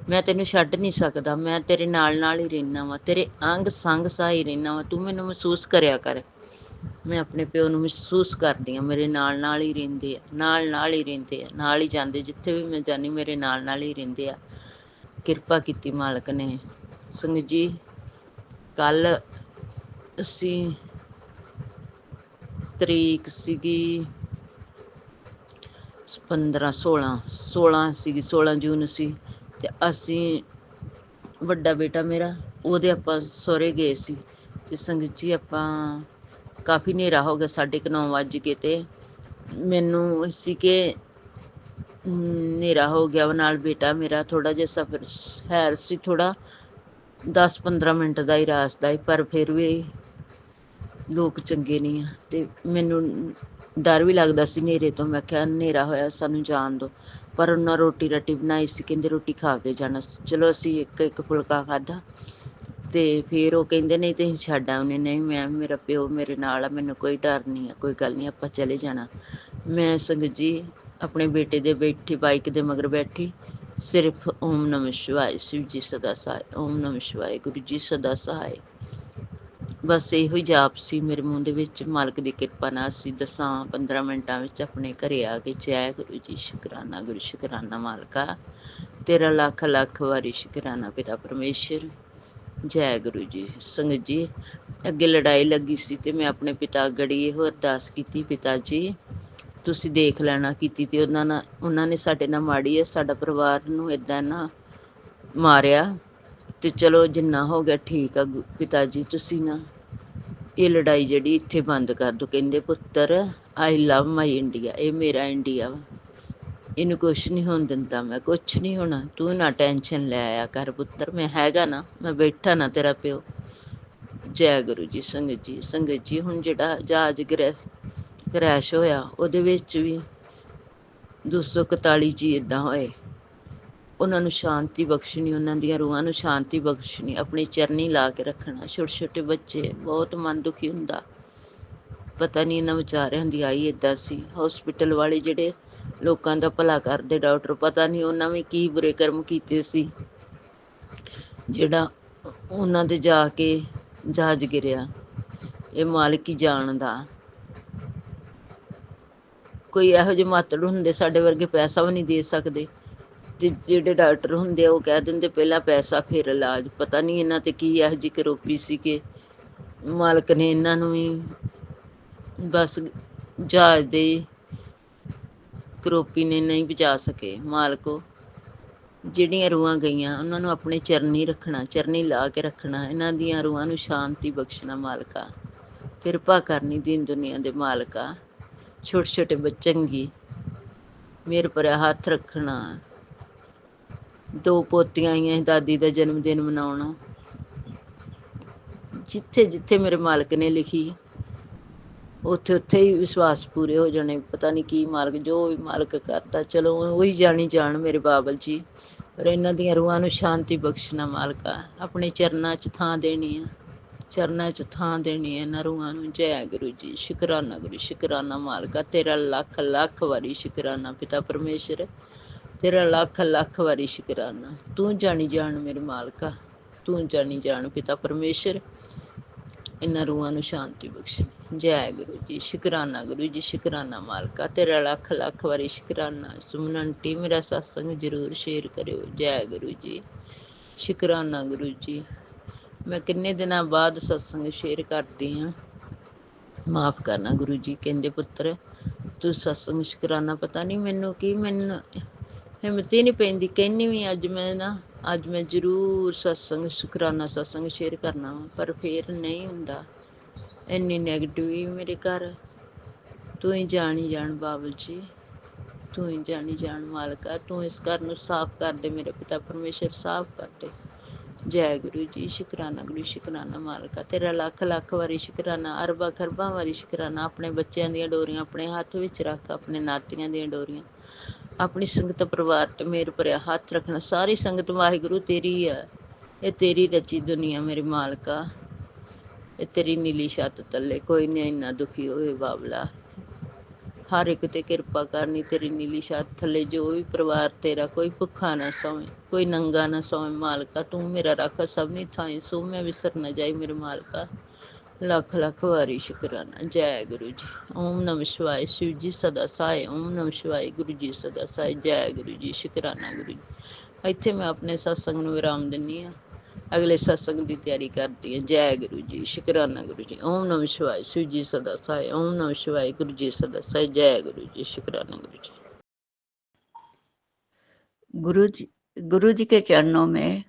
ਮੈਂ ਤੈਨੂੰ ਛੱਡ ਨਹੀਂ ਸਕਦਾ, ਮੈਂ ਤੇਰੇ ਨਾਲ ਨਾਲ ਹੀ ਰਹਿਣਾ ਵਾ, ਤੇਰੇ ਅੰਗ ਸੰਗ ਸਹਾਈ ਰਹਿਣਾ ਵਾ, ਤੂੰ ਮੈਨੂੰ ਮਹਿਸੂਸ ਕਰਿਆ ਕਰ। ਮੈਂ ਆਪਣੇ ਪਿਓ ਨੂੰ ਮਹਿਸੂਸ ਕਰਦੀ ਹਾਂ, ਮੇਰੇ ਨਾਲ ਹੀ ਰਹਿੰਦੇ ਆ, ਨਾਲ ਹੀ ਰਹਿੰਦੇ ਆ, ਨਾਲ ਹੀ ਜਾਂਦੇ, ਜਿੱਥੇ ਵੀ ਮੈਂ ਜਾਂਦੀ ਮੇਰੇ ਨਾਲ ਹੀ ਰਹਿੰਦੇ ਆ। ਕਿਰਪਾ ਕੀਤੀ ਮਾਲਕ ਨੇ। ਸੰਗਤ ਜੀ, ਕੱਲ ਅਸੀਂ ਤਰੀਕ ਸੀਗੀ 16 ਸੀਗੀ, 16 ਜੂਨ ਸੀ, ਤੇ ਅਸੀਂ ਵੱਡਾ ਬੇਟਾ ਮੇਰਾ, ਉਹਦੇ ਆਪਾਂ ਸਹੁਰੇ ਗਏ ਸੀ। ਤੇ ਸੰਗਤ ਜੀ, ਆਪਾਂ ਕਾਫੀ ਹਨੇਰਾ ਹੋ ਗਿਆ, 9:30 ਵੱਜ ਗਏ, ਤੇ ਮੈਨੂੰ ਸੀ ਕਿ ਹਨੇਰਾ ਹੋ ਗਿਆ, ਨਾਲ ਬੇਟਾ ਮੇਰਾ, ਥੋੜਾ ਜਿਹਾ ਸਫ਼ਰ ਹੈਰ ਸੀ, ਥੋੜਾ 10-15 ਮਿੰਟ ਦਾ ਹੀ ਰਾਸਤਾ ਹੈ, ਪਰ ਫਿਰ ਵੀ ਲੋਕ ਚੰਗੇ ਨਹੀਂ ਆ, ਤੇ ਮੈਨੂੰ ਡਰ ਵੀ ਲੱਗਦਾ ਸੀ ਹਨੇਰੇ ਤੋਂ। ਮੈਂ ਕਿਹਾ ਹਨੇਰਾ ਹੋਇਆ, ਸਾਨੂੰ ਜਾਣ ਦਿਓ। ਪਰ ਉਹਨਾਂ ਰੋਟੀ ਰਾਟੀ ਬਣਾਈ ਸੀ, ਕਹਿੰਦੇ ਰੋਟੀ ਖਾ ਕੇ ਜਾਣਾ। ਚਲੋ ਅਸੀਂ ਇੱਕ ਫੁਲਕਾ ਖਾਧਾ, ਤੇ ਫਿਰ ਉਹ ਕਹਿੰਦੇ ਨਹੀਂ ਤੁਸੀਂ ਛੱਡ ਆਉਣੇ। ਨਹੀਂ, ਮੈਂ, ਮੇਰਾ ਪਿਓ ਮੇਰੇ ਨਾਲ ਆ, ਮੈਨੂੰ ਕੋਈ ਡਰ ਨਹੀਂ ਆ, ਕੋਈ ਗੱਲ ਨਹੀਂ, ਆਪਾਂ ਚਲੇ ਜਾਣਾ। ਮੈਂ ਸੰਗਤ ਜੀ ਆਪਣੇ ਬੇਟੇ ਦੇ ਬੈਠੀ, ਬਾਈਕ ਦੇ ਮਗਰ ਬੈਠੀ, ਸਿਰਫ ਓਮ ਨਮঃ ਸ਼ਿਵਾਏ, ਸ਼ਿਵ ਜੀ ਸਦਾ ਸਹਾਏ, ਓਮ ਨਮঃ ਸ਼ਿਵਾਏ, ਗੁਰੂ ਜੀ ਸਦਾ ਸਹਾਏ, ਬਸ ਇਹੋ ਹੀ ਜਾਪ ਸੀ ਮੇਰੇ ਮੂੰਹ ਦੇ ਵਿੱਚ। ਮਾਲਕ ਦੀ ਕਿਰਪਾ ਨਾਲ ਅਸੀਂ 10-15 ਮਿੰਟਾਂ ਵਿੱਚ ਆਪਣੇ ਘਰੇ ਆ ਗਏ। ਜੈ ਗੁਰੂ ਜੀ, ਸ਼ੁਕਰਾਨਾ ਗੁਰੂ, ਸ਼ੁਕਰਾਨਾ ਮਾਲਕਾ, ਤੇਰਾ ਲੱਖ ਲੱਖ ਵਾਰੀ ਸ਼ੁਕਰਾਨਾ ਪਿਤਾ ਪਰਮੇਸ਼ਰ। ਜੈ ਗੁਰੂ ਜੀ। ਸੰਗਤ ਜੀ, ਅੱਗੇ ਲੜਾਈ ਲੱਗੀ ਸੀ, ਤੇ ਮੈਂ ਆਪਣੇ ਪਿਤਾ ਗੜੀ ਇਹੋ ਅਰਦਾਸ ਕੀਤੀ, ਪਿਤਾ ਜੀ ਤੁਸੀਂ ਦੇਖ ਲੈਣਾ। ਕੀਤੀ ਤੇ ਉਹਨਾਂ ਨੇ ਸਾਡੇ ਨਾਲ ਮਾੜੀ ਹੈ, ਸਾਡਾ ਪਰਿਵਾਰ ਨੂੰ ਏਦਾਂ ਨਾ ਮਾਰਿਆ, ਤੇ ਚਲੋ ਜਿੰਨਾ ਹੋ ਗਿਆ ਠੀਕ ਆ ਪਿਤਾ ਜੀ, ਤੁਸੀਂ ਨਾ ਇਹ ਲੜਾਈ ਜਿਹੜੀ ਇੱਥੇ ਬੰਦ ਕਰ ਦਿਓ। ਕਹਿੰਦੇ ਪੁੱਤਰ, ਆਈ ਲਵ ਮਾਈ ਇੰਡੀਆ, ਇਹ ਮੇਰਾ ਇੰਡੀਆ ਵਾ, ਇਹਨੂੰ ਕੁਛ ਨਹੀਂ ਹੋਣ ਦਿੰਦਾ ਮੈਂ, ਕੁਛ ਨਹੀਂ ਹੋਣਾ, ਤੂੰ ਨਾ ਟੈਨਸ਼ਨ ਲੈ ਆਇਆ ਕਰ ਪੁੱਤਰ, ਮੈਂ ਹੈਗਾ ਨਾ, ਮੈਂ ਬੈਠਾ ਨਾ ਤੇਰਾ ਪਿਓ। ਜੈ ਗੁਰੂ ਜੀ। ਸੰਗਤ ਜੀ, ਹੁਣ ਜਿਹੜਾ ਜਹਾਜ਼ ਕਰੈਸ਼ ਹੋਇਆ, ਉਹਦੇ ਵਿੱਚ ਵੀ 241 ਜੀ ਇੱਦਾਂ ਹੋਏ। ਉਹਨਾਂ ਨੂੰ ਸ਼ਾਂਤੀ ਬਖਸ਼ਣੀ, ਉਹਨਾਂ ਦੀਆਂ ਰੂਹਾਂ ਨੂੰ ਸ਼ਾਂਤੀ ਬਖਸ਼ਣੀ, ਆਪਣੀ ਚਰਨੀ ਲਾ ਕੇ ਰੱਖਣਾ। ਛੋਟੇ ਛੋਟੇ ਬੱਚੇ, ਬਹੁਤ ਮਨ ਦੁਖੀ ਹੁੰਦਾ। ਪਤਾ ਨਹੀਂ ਇਹਨਾਂ ਵਿਚਾਰਿਆਂ ਦੀ ਆਈ ਏਦਾਂ ਸੀ। ਹੌਸਪੀਟਲ ਵਾਲੇ ਜਿਹੜੇ ਲੋਕਾਂ ਦਾ ਭਲਾ ਕਰਦੇ ਡਾਕਟਰ, ਪਤਾ ਨਹੀਂ ਉਹਨਾਂ ਵੀ ਕੀ ਬੁਰੇ ਕਰਮ ਕੀਤੇ ਸੀ, ਜਿਹੜਾ ਉਹਨਾਂ ਦੇ ਜਾ ਕੇ ਜਹਾਜ਼ ਗਿਰਿਆ। ਇਹ ਮਾਲਕ ਹੀ ਜਾਣਦਾ। ਕੋਈ ਇਹੋ ਜਿਹੇ ਮਾਤੜ ਹੁੰਦੇ, ਸਾਡੇ ਵਰਗੇ ਪੈਸਾ ਵੀ ਨਹੀਂ ਦੇ ਸਕਦੇ, ਤੇ ਜਿਹੜੇ ਡਾਕਟਰ ਹੁੰਦੇ ਆ ਉਹ ਕਹਿ ਦਿੰਦੇ ਪਹਿਲਾਂ ਪੈਸਾ ਫਿਰ ਇਲਾਜ। ਪਤਾ ਨਹੀਂ ਇਹਨਾਂ ਤੇ ਕੀ ਇਹੋ ਜਿਹੀ ਕਰੋਪੀ ਸੀ ਕਿ ਮਾਲਕ ਨੇ ਇਹਨਾਂ ਨੂੰ ਵੀ ਬਸ ਜਹਾਜ਼ ਦੇ ਕਰੋਪੀ ਨੇ ਨਹੀਂ ਬਚਾ ਸਕੇ। ਮਾਲਕੋ, ਜਿਹੜੀਆਂ ਰੂਹਾਂ ਗਈਆਂ ਉਹਨਾਂ ਨੂੰ ਆਪਣੇ ਚਰਨੀ ਰੱਖਣਾ, ਚਰਨੀ ਲਾ ਕੇ ਰੱਖਣਾ, ਇਹਨਾਂ ਦੀਆਂ ਰੂਹਾਂ ਨੂੰ ਸ਼ਾਂਤੀ ਬਖਸ਼ਣਾ। ਮਾਲਕਾ ਕਿਰਪਾ ਕਰਨੀ, ਦੀਨ ਦੁਨੀਆ ਦੇ ਮਾਲਕਾ, ਛੋਟੇ ਛੋਟੇ ਬੱਚਿਆਂ ਦੀ ਮੇਰੇ ਪਰ ਹੱਥ ਰੱਖਣਾ। 2 ਪੋਤੀਆਂ ਆਈਆਂ ਸੀ ਦਾਦੀ ਦਾ ਜਨਮ ਦਿਨ ਮਨਾਉਣ, ਜਿੱਥੇ ਜਿੱਥੇ ਮੇਰੇ ਮਾਲਕ ਨੇ ਲਿਖੀ, ਉੱਥੇ ਉੱਥੇ ਹੀ ਵਿਸ਼ਵਾਸ ਪੂਰੇ ਹੋ ਜਾਣੇ। ਪਤਾ ਨਹੀਂ ਕੀ ਮਾਲਕ, ਜੋ ਵੀ ਮਾਲਕ ਕਰਦਾ, ਚਲੋ ਉਹੀ ਜਾਣੀ ਜਾਣ ਮੇਰੇ ਬਾਬਲ ਜੀ। ਪਰ ਇਹਨਾਂ ਦੀਆਂ ਰੂਹਾਂ ਨੂੰ ਸ਼ਾਂਤੀ ਬਖਸ਼ਣਾ ਮਾਲਕਾ, ਆਪਣੇ ਚਰਨਾਂ 'ਚ ਥਾਂ ਦੇਣੀ ਆ, ਚਰਨਾਂ 'ਚ ਥਾਂ ਦੇਣੀ ਹੈ ਇਹਨਾਂ ਰੂਹਾਂ ਨੂੰ। ਜੈ ਗੁਰੂ ਜੀ। ਸ਼ੁਕਰਾਨਾ ਗੁਰੂ, ਸ਼ੁਕਰਾਨਾ ਮਾਲਕਾ, ਤੇਰਾ ਲੱਖ ਲੱਖ ਵਾਰੀ ਸ਼ੁਕਰਾਨਾ ਪਿਤਾ ਪਰਮੇਸ਼ਰ, ਤੇਰਾ ਲੱਖ ਲੱਖ ਵਾਰੀ ਸ਼ੁਕਰਾਨਾ। ਤੂੰ ਜਾਣੀ ਜਾਣ ਮੇਰੇ ਮਾਲਕਾ, ਤੂੰ ਜਾਣੀ ਜਾਣ ਪਿਤਾ ਪਰਮੇਸ਼ਰ, ਇਹਨਾਂ ਰੂਹਾਂ ਨੂੰ ਸ਼ਾਂਤੀ ਬਖਸ਼। ਜੈ ਗੁਰੂ ਜੀ। ਸ਼ੁਕਰਾਨਾ ਗੁਰੂ ਜੀ, ਸ਼ੁਕਰਾਨਾ ਮਾਲਕਾ, ਤੇਰਾ ਲੱਖ ਲੱਖ ਵਾਰੀ ਸ਼ੁਕਰਾਨਾ। ਸੁਮਨ ਆਂਟੀ, ਮੇਰਾ ਸਤਸੰਗ ਜ਼ਰੂਰ ਸ਼ੇਅਰ ਕਰਿਓ। ਜੈ ਗੁਰੂ ਜੀ। ਸ਼ੁਕਰਾਨਾ ਗੁਰੂ ਜੀ। ਮੈਂ ਕਿੰਨੇ ਦਿਨਾਂ ਬਾਅਦ ਸਤਸੰਗ ਸ਼ੇਅਰ ਕਰਦੀ ਹਾਂ, ਮਾਫ ਕਰਨਾ ਗੁਰੂ ਜੀ। ਕਹਿੰਦੇ ਪੁੱਤਰ ਤੂੰ ਸਤਸੰਗ ਸ਼ੁਕਰਾਨਾ, ਪਤਾ ਨਹੀਂ ਮੈਨੂੰ ਹਿੰਮਤ ਹੀ ਨਹੀਂ ਪੈਂਦੀ। ਕਹਿੰਦੀ ਵੀ ਅੱਜ ਮੈਂ ਜ਼ਰੂਰ ਸਤਸੰਗ ਸ਼ੁਕਰਾਨਾ ਸਤਸੰਗ ਸ਼ੇਅਰ ਕਰਨਾ ਵਾ, ਪਰ ਫੇਰ ਨਹੀਂ ਹੁੰਦਾ। ਇੰਨੀ ਨੈਗੇਟਿਵ ਮੇਰੇ ਘਰ। ਤੂੰ ਹੀ ਜਾਣੀ ਜਾਣ ਬਾਬਲ ਜੀ, ਤੂੰ ਹੀ ਜਾਣੀ ਜਾਣ ਮਾਲਕਾ, ਤੂੰ ਇਸ ਘਰ ਨੂੰ ਸਾਫ਼ ਕਰ ਦੇ ਮੇਰੇ ਪਿਤਾ ਪਰਮੇਸ਼ਰ, ਸਾਫ਼ ਕਰ ਦੇ। ਜੈ ਗੁਰੂ ਜੀ। ਸ਼ੁਕਰਾਨਾ ਗੁਰੂ, ਸ਼ੁਕਰਾਨਾ ਮਾਲਕਾ, ਤੇਰਾ ਲੱਖ ਲੱਖ ਵਾਰੀ ਸ਼ੁਕਰਾਨਾ, ਅਰਬਾਂ ਖਰਬਾਂ ਵਾਰੀ ਸ਼ੁਕਰਾਨਾ। ਆਪਣੇ ਬੱਚਿਆਂ ਦੀਆਂ ਡੋਰੀਆਂ ਆਪਣੇ ਹੱਥ ਵਿੱਚ ਰੱਖ, ਆਪਣੇ ਨਾਤੀਆਂ ਦੀਆਂ ਡੋਰੀਆਂ, ਆਪਣੀ ਸੰਗਤ ਪਰਿਵਾਰ ਤੇ ਮੇਰ ਭਰਿਆ ਹੱਥ ਰੱਖਣਾ। ਸਾਰੀ ਸੰਗਤ ਵਾਹਿਗੁਰੂ ਤੇਰੀ ਆ, ਇਹ ਤੇਰੀ ਰਚੀ ਦੁਨੀਆ ਮੇਰੇ ਮਾਲਕਾ, ਇਹ ਤੇਰੀ ਨੀਲੀ ਛੱਤ ਥੱਲੇ ਕੋਈ ਨਹੀਂ ਇੰਨਾ ਦੁਖੀ ਹੋਵੇ ਬਾਬਲਾ। ਹਰ ਇੱਕ ਤੇ ਕਿਰਪਾ ਕਰਨੀ, ਤੇਰੀ ਨੀਲੀ ਛੱਤ ਥੱਲੇ ਜੋ ਵੀ ਪਰਿਵਾਰ ਤੇਰਾ, ਕੋਈ ਭੁੱਖਾ ਨਾ ਸੋਵੇ, ਕੋਈ ਨੰਗਾ ਨਾ ਸੋਵੇ ਮਾਲਕਾ। ਤੂੰ ਮੇਰਾ ਰੱਖ ਸਭ ਨੀ ਥਾਈ, ਸੋ ਮੈਂ ਵਿਸਰ ਨਾ ਜਾਈ ਮੇਰੇ ਮਾਲਕਾ। ਲੱਖ ਲੱਖ ਵਾਰੀ ਸ਼ੁਕਰਾਨਾ। ਜੈ ਗੁਰੂ ਜੀ। ਓਮ ਨਮः ਸ਼ਿਵਾਏ। शिव जी सदा सहाय। ਓਮ ਨਮः ਸ਼ਿਵਾਏ। ਗੁਰੂ ਜੀ ਸਦਾ ਸਹਾय। ਜੈ ਗੁਰੂ ਜੀ। ਸ਼ੁਕਰਾਨਾ ਗੁਰੂ ਜੀ। ਇੱਥੇ ਮੈਂ ਆਪਣੇ ਸਤਸੰਗ ਨੂੰ ਵਿਰਾਮ ਦਿੰਦੀ ਹਾਂ। ਅਗਲੇ ਸਤਸੰਗ ਦੀ ਤਿਆਰੀ ਕਰਦੀ ਹਾਂ। ਜੈ ਗੁਰੂ ਜੀ। ਸ਼ੁਕਰਾਨਾ ਗੁਰੂ ਜੀ। ਓਮ ਨਮः ਸ਼ਿਵਾਏ। शिव जी सदा सहाय। ਓਮ ਨਮः ਸ਼ਿਵਾਏ। ਗੁਰੂ ਜੀ ਸਦਾ ਸਹਾय। ਜੈ ਗੁਰੂ ਜੀ। ਸ਼ੁਕਰਾਨਾ ਗੁਰੂ ਜੀ। गुरु जी के चरणों में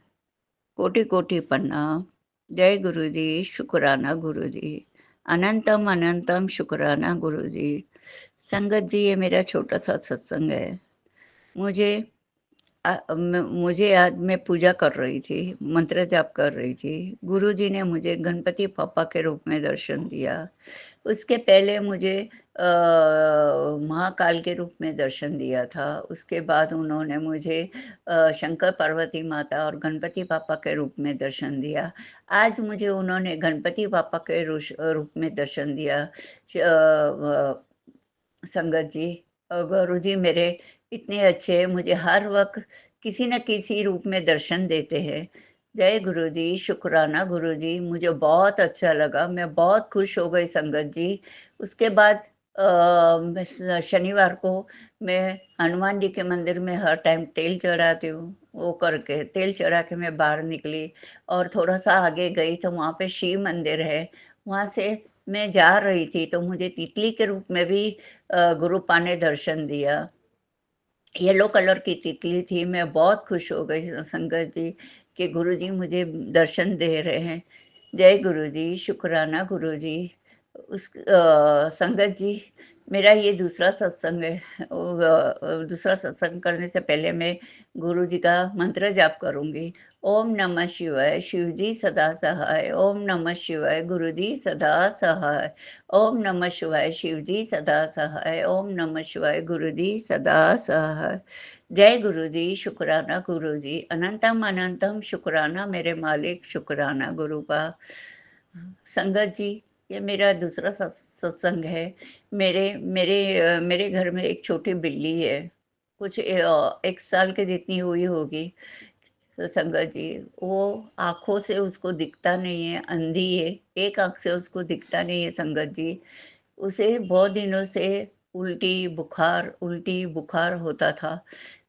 कोटि कोटि प्रणाम। जय गुरु जी। शुक्राना गुरु जी। अनंतम अनंतम शुक्राना गुरु जी। संगत जी, ये मेरा छोटा सा सत्संग है। मुझे मुझे आज मैं पूजा कर रही थी, मंत्र जाप कर रही थी। गुरु जी ने मुझे गणपति पापा के रूप में दर्शन दिया। उसके पहले मुझे महाकाल के रूप में दर्शन दिया था। उसके बाद उन्होंने मुझे शंकर पार्वती माता और गणपति पापा के रूप में दर्शन दिया। आज मुझे उन्होंने गणपति पापा के रूप में दर्शन दिया। संगत जी, गुरु जी मेरे इतने अच्छे, मुझे हर वक्त किसी न किसी रूप में दर्शन देते हैं। जय गुरु जी। शुक्राना गुरु जी। मुझे बहुत अच्छा लगा, मैं बहुत खुश हो गई संगत जी। उसके बाद शनिवार को मैं हनुमान जी के मंदिर में हर टाइम तेल चढ़ाती हूँ। वो करके तेल चढ़ा के मैं बाहर निकली और थोड़ा सा आगे गई तो वहाँ पे शिव मंदिर है। वहाँ से मैं जा रही थी तो मुझे तितली के रूप में भी गुरुपा ने दर्शन दिया। येलो कलर की तितली थी। मैं बहुत खुश हो गई संगत जी कि गुरु जी मुझे दर्शन दे रहे हैं। जय गुरु जी। शुक्राना गुरु जी। संगत जी, मेरा ये दूसरा सत्संग है। दूसरा सत्संग करने से पहले मैं गुरु जी का मंत्र जाप करूंगी। ओम नमः शिवाय। शिव जी सदा सहाय। ओम नमः शिवाय। गुरु जी सदा सहाय। ओम नमः शिवाय। शिव जी सदा सहाय। ओम नमः शिवाय। गुरु जी सदा सहाय। जय गुरु जी। शुक्राना गुरु जी। अनंतम अनंतम शुक्राना मेरे मालिक। शुक्राना गुरु का। संगत जी, ये मेरा दूसरा सत्संग है। मेरे मेरे मेरे घर में एक छोटी बिल्ली है, कुछ 1 साल के जितनी हुई होगी। तो संगत जी, वो आँखों से उसको दिखता नहीं है, अंधी है। एक आँख से उसको दिखता नहीं है संगत जी। उसे बहुत दिनों से उल्टी बुखार होता था।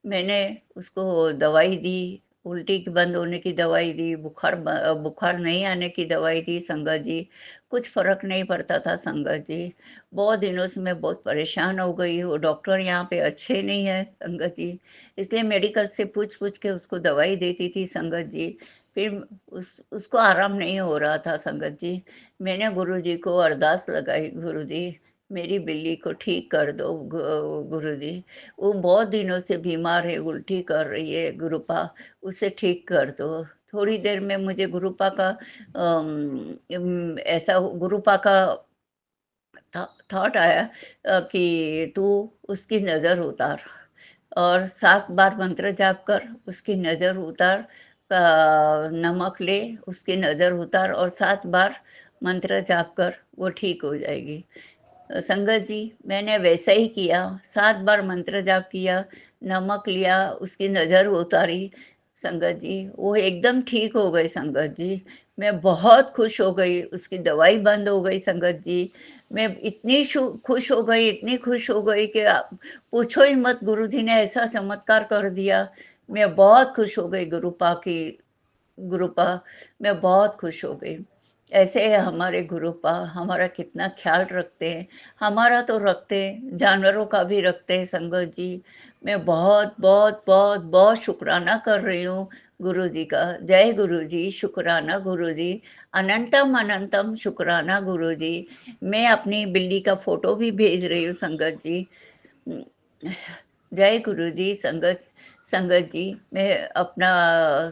मैंने उसको दवाई दी, उल्टी की बंद होने की दवाई दी, बुखार नहीं आने की दवाई दी संगत जी। कुछ फ़र्क नहीं पड़ता था संगत जी। बहुत दिनों से मैं बहुत परेशान हो गई हूँ। डॉक्टर यहाँ पे अच्छे नहीं हैं संगत जी, इसलिए मेडिकल से पूछ-पूछ के उसको दवाई देती थी संगत जी। फिर उसको आराम नहीं हो रहा था संगत जी। मैंने गुरुजी को अरदास लगाई, गुरुजी मेरी बिल्ली को ठीक कर दो गुरुजी। वो बहुत दिनों से बीमार है, उल्टी कर रही है गुरुपा, उसे ठीक कर दो। थोड़ी देर में मुझे गुरुपा का थॉट आया कि तू उसकी नज़र उतार और 7 बार मंत्र जाप कर, उसकी नज़र उतार। नमक ले, उसकी नज़र उतार और 7 बार मंत्र जाप कर, वो ठीक हो जाएगी। संगत जी, मैंने वैसा ही किया। 7 बार मंत्र जाप किया, नमक लिया, उसकी नज़र उतारी संगत जी, वो एकदम ठीक हो गई संगत जी। मैं बहुत खुश हो गई, उसकी दवाई बंद हो गई संगत जी। मैं इतनी खुश हो गई, इतनी खुश हो गई कि आप पूछो ही मत, गुरुजी ने ऐसा चमत्कार कर दिया। मैं बहुत खुश हो गई गुरुपा, मैं बहुत खुश हो गई। ऐसे हमारे गुरुपा हमारा कितना ख्याल रखते हैं, हमारा तो रखते हैं, जानवरों का भी रखते हैं संगत जी। मैं बहुत बहुत बहुत बहुत शुक्राना कर रही हूँ गुरु जी का। जय गुरु जी। शुक्राना गुरु जी। अनंतम अनंतम शुक्राना गुरु जी। मैं अपनी बिल्ली का फोटो भी भेज रही हूँ संगत जी। जय गुरु जी। संगत जी, मैं अपना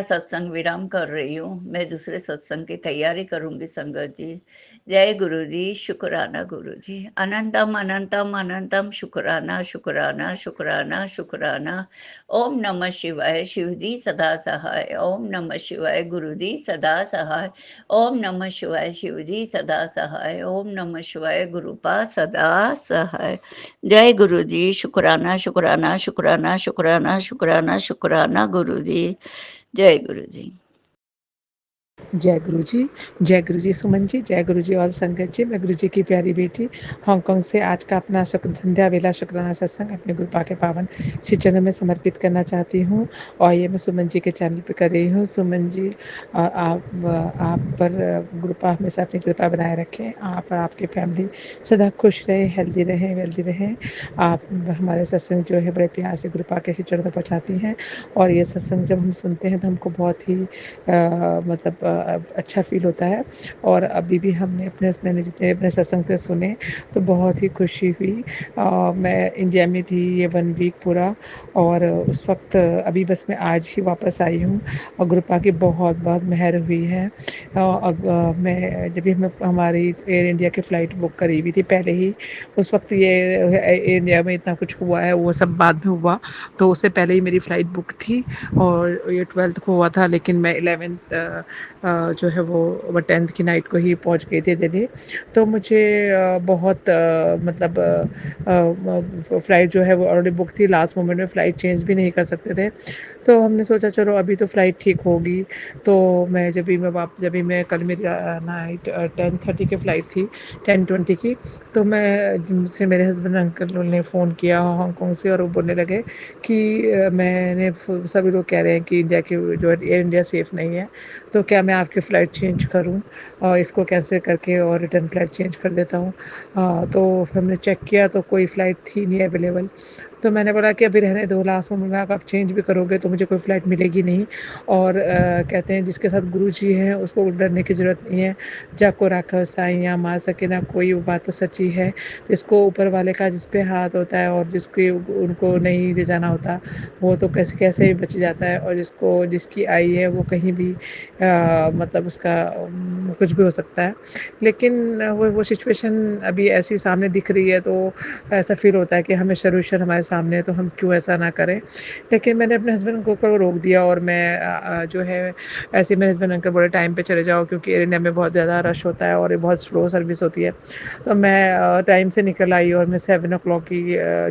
सत्संग विराम कर रही हूँ। मैं दूसरे सत्संग की तैयारी करूँगी संगत जी। जय गुरु जी। शुक्राना गुरु जी। अनंतम अनंतम अनंतम शुक्राना शुक्राना शुक्राना शुक्राना। ओम नमः शिवाय। शिव जी सदा सहाय। ओम नमः शिवाय। गुरु जी सदा सहाय। ओम नमः शिवाय। शिव जी सदा सहाय। ओम नमः शिवाय। गुरुपा सदा सहाय। जय गुरु जी। शुक्राना शुक्राना शुक्राना शुक्राना शुक्राना शुक्राना गुरु जी। जय गुरु जी। जय गुरु जी। जय गुरु जी सुमन जी, जय गुरु जी और संगत जी। मैं गुरु जी की प्यारी बेटी हांगकांग से आज का अपना संध्या वेला शुक्राना सत्संग अपने गुरुपा के पावन श्री चरणों में समर्पित करना चाहती हूँ। और ये मैं सुमन जी के चैनल पे कर रही हूँ। सुमन जी, आप पर गुरुपा हमेशा अपनी कृपा बनाए रखें। आप और आपकी फैमिली सदा खुश रहे, हेल्दी रहें, वेल्दी रहें। आप हमारे सत्संग जो है बड़े प्यार से गुरुपा के श्री चरणों में पहुँचाती हैं। और ये सत्संग जब हम सुनते हैं तो हमको बहुत ही अच्छा फ़ील होता है। और अभी भी मैंने जितने अपने सत्संग से सुने तो बहुत ही खुशी हुई। मैं इंडिया में थी ये 1 वीक पूरा, और उस वक्त अभी बस मैं आज ही वापस आई हूँ और गुरुपा की बहुत बहुत मेहर हुई है। मैं जब भी हमारी एयर इंडिया की फ़्लाइट बुक करी हुई थी पहले ही, उस वक्त ये एयर इंडिया में इतना कुछ हुआ है वो सब बाद में हुआ, तो उससे पहले ही मेरी फ़्लाइट बुक थी। और ये 12th को हुआ था, लेकिन मैं 11th जो है वो 10th की नाइट को ही पहुंच गई थी दिल्ली। तो मुझे बहुत मतलब फ़्लाइट जो है वो ऑलरेडी बुक थी, लास्ट मोमेंट में फ़्लाइट चेंज भी नहीं कर सकते थे। तो हमने सोचा चलो अभी तो फ़्लाइट ठीक होगी। तो जब भी मैं कल मेरी नाइट 10:30 की फ़्लाइट थी, 10:20 की। तो मुझसे मेरे हस्बैंड अंकल ने फ़ोन किया हांगकांग से, और वो बोलने लगे कि सभी लोग कह रहे हैं कि इंडिया की जो एयर इंडिया सेफ़ नहीं है, तो क्या मैं आपकी फ़्लाइट चेंज करूं और इसको कैंसिल करके और रिटर्न फ़्लाइट चेंज कर देता हूं। तो फिर हमने चेक किया तो कोई फ़्लाइट थी नहीं अवेलेबल। तो मैंने बोला कि अभी रहने दो, लास्ट मोमेंट में आप चेंज भी करोगे तो मुझे कोई फ़्लाइट मिलेगी नहीं। और कहते हैं जिसके साथ गुरु जी हैं उसको डरने की ज़रूरत नहीं है। जाको राखा साइयाँ मार सके ना कोई, वो बात तो सच्ची है। जिसको ऊपर वाले का जिस पे हाथ होता है और जिसकी उनको नहीं ले जाना होता, वो तो कैसे कैसे ही बच जाता है। और जिसकी आई है वो कहीं भी मतलब उसका कुछ भी हो सकता है। लेकिन वो सिचुएशन अभी ऐसी सामने दिख रही है, तो ऐसा फ़ील होता है कि हमें सोल्यूशन हमारे सामने है, तो हम क्यों ऐसा ना करें। लेकिन मैंने अपने हस्बैंड को रोक दिया, और मैं जो है ऐसे मेरे हस्बैंड अंकल बोले टाइम पे चले जाओ, क्योंकि एयर इंडिया में बहुत ज़्यादा रश होता है और ये बहुत स्लो सर्विस होती है। तो मैं टाइम से निकल आई और मैं 7 o'clock की